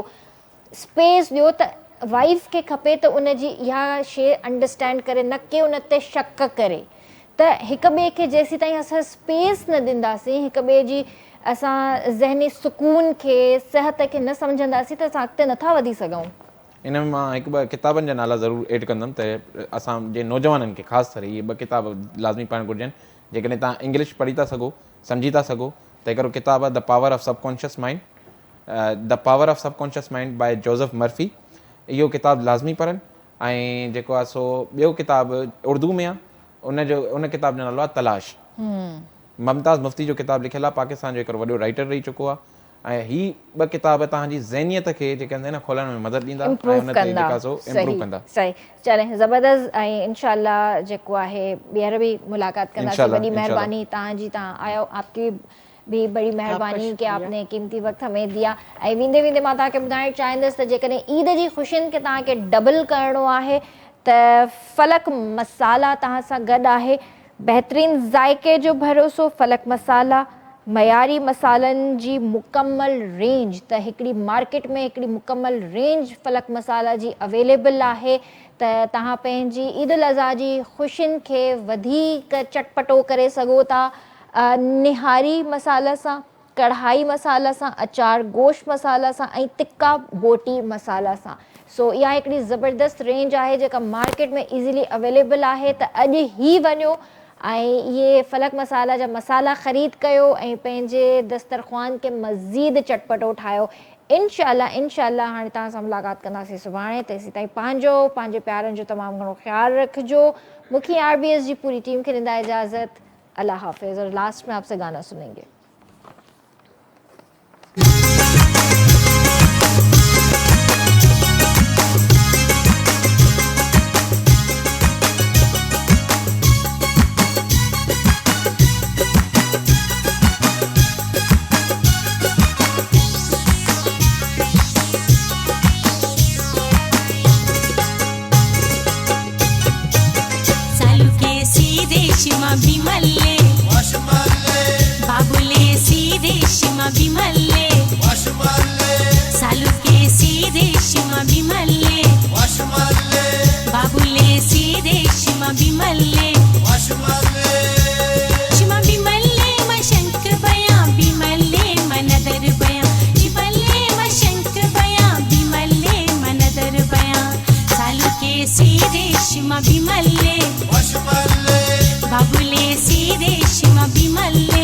स्पेस ॾियो, त वाइफ खे खपे त उनजी इहा शइ अंडरस्टैंड करे, न की उन ते शक करे। त हिक ॿिए खे जेसीं ताईं असां स्पेस न ॾींदासीं, हिक ॿिए जी असां ज़हनी सुकून खे, सिहत खे न सम्झंदासीं त असां अॻिते नथा वधी सघूं। इन में मां हिकु ॿ किताबनि जा नाला ज़रूरु एड कंदुमि त असांजे नौजवाननि खे ख़ासि करे इहे ॿ किताब लाज़मी पढ़णु घुरिजनि। जेकॾहिं तव्हां इंग्लिश पढ़ी था सघो, सम्झी था सघो, त हिकिड़ो किताबु आहे the power of subconscious mind, the power of subconscious mind by Joseph Murphy. इहो किताबु लाज़मी पढ़नि। ऐं जेको आहे सो ॿियो किताबु उर्दू में आहे, उन किताब जो नालो आहे तलाश। ममताज़ मुफ़्ती जो किताबु लिखियलु आहे, पाकिस्तान जो हिकिड़ो वॾो राइटर रही चुको आहे। ऐं हीअ ॿ किताब तव्हांजी ज़हनियत खे जेके न खोलण में मदद ॾींदा, इम्प्रूव कंदा। सही चले, ज़बरदस्त। ऐं इंशाल्लाह जेको आहे ॿीहर बि मुलाक़ात कंदासीं। वॾी महिरबानी तव्हांजी, तव्हां आयो, आपकी भी बड़ी मेहरबानी कि आपने कीमती वक्त हमें दिया। ऐं वेंदे वेंदे मां तव्हांखे ॿुधाइणु चाहींदसि त जेकॾहिं ईद जी ख़ुशियुनि खे तव्हांखे डबल करिणो आहे त फलक मसाला तव्हां सां गॾु आहे। बहितरीनु ज़ाइक़े जो भरोसो फलक मसाला, मयारी मसालनि जी मुकमल रेंज, त हिकिड़ी मार्केट में हिकिड़ी मुकमल रेंज फलक मसाला जी अवेलेबल आहे। त तव्हां पंहिंजी ईद उल अज़हा जी ख़ुशियुनि खे वधीक चटपटो करे सघो था निहारी मसाला सां, कढ़ाई मसाला सां, अचार गोश्त मसाला सां ऐं तिक्का बोटी मसाला सां। सो इहा हिकिड़ी ज़बरदस्त रेंज आहे जेका मार्केट में ईज़िली अवेलेबल आहे। त अॼु ई वञो ऐं इहे फलक मसाला जा मसाला ख़रीद कयो ऐं पंहिंजे दस्तरख़्वान खे मज़ीद चटपटो ठाहियो। इंशाल्लाह हाणे तव्हां सां मुलाक़ात कंदासीं सुभाणे। तेसीं ताईं पंहिंजे प्यारनि जो तमामु घणो ख़्यालु रखिजो। मूंखे RBS जी पूरी टीम खे ॾींदा इजाज़त। अल्लाह हाफ़िज़। और लास्ट में आपसे गाना सुनेंगे। बिमल्ले बाबुले सीधे शिमा बिमल्ले सालू के सीधे शिमा बिमल्ले बाबुले सीधे शिमा बिमल्ले शिमा बिमल्ले मशंक बया बिमल्ले मनदर बया बिमल्ले मशंक बया बिमल्ले मनदर बया सालू के सीधे शिमा बिमल्ले बाबुले सीधे शिमा बिमल्ले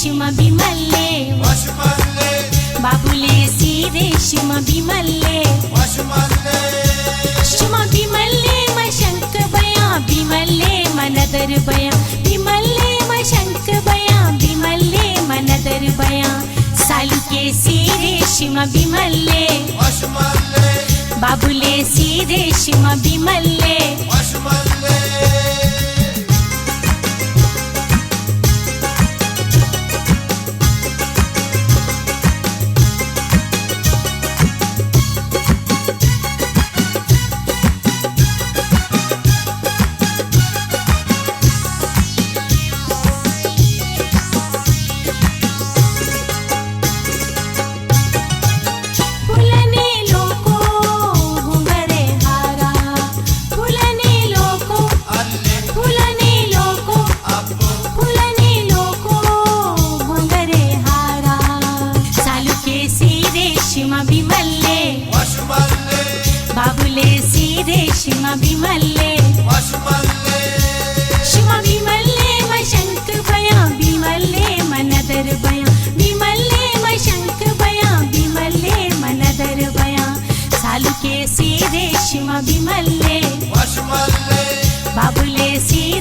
शिमा बिमल्ले बाबुले सीधे शिमा बिमल्ले शिमा बिमल्ले मशंक बया बिमल्ले मनदर बया बिमल्ले मशंक बया बिमल्ले मनदर बया सालू के सीधे शिमा बिमल्ले बाबुले सीधे शिमा बिमल्ले फुलने लोको घुंगरे हारा फुलने लोको फुलने लोको घुंगरे हारा सालू के सीधे शिमा बिमल्ले बाबुले सीधे शिमा बिमल्ले शिमा बिमल्ले मशंक बया बिमल्ले मनदर बया बिमल्ले मशंक बया बिमल्ले मनदर बया सालू के सीधे शिमा बिमल्ले बाबुले सीधे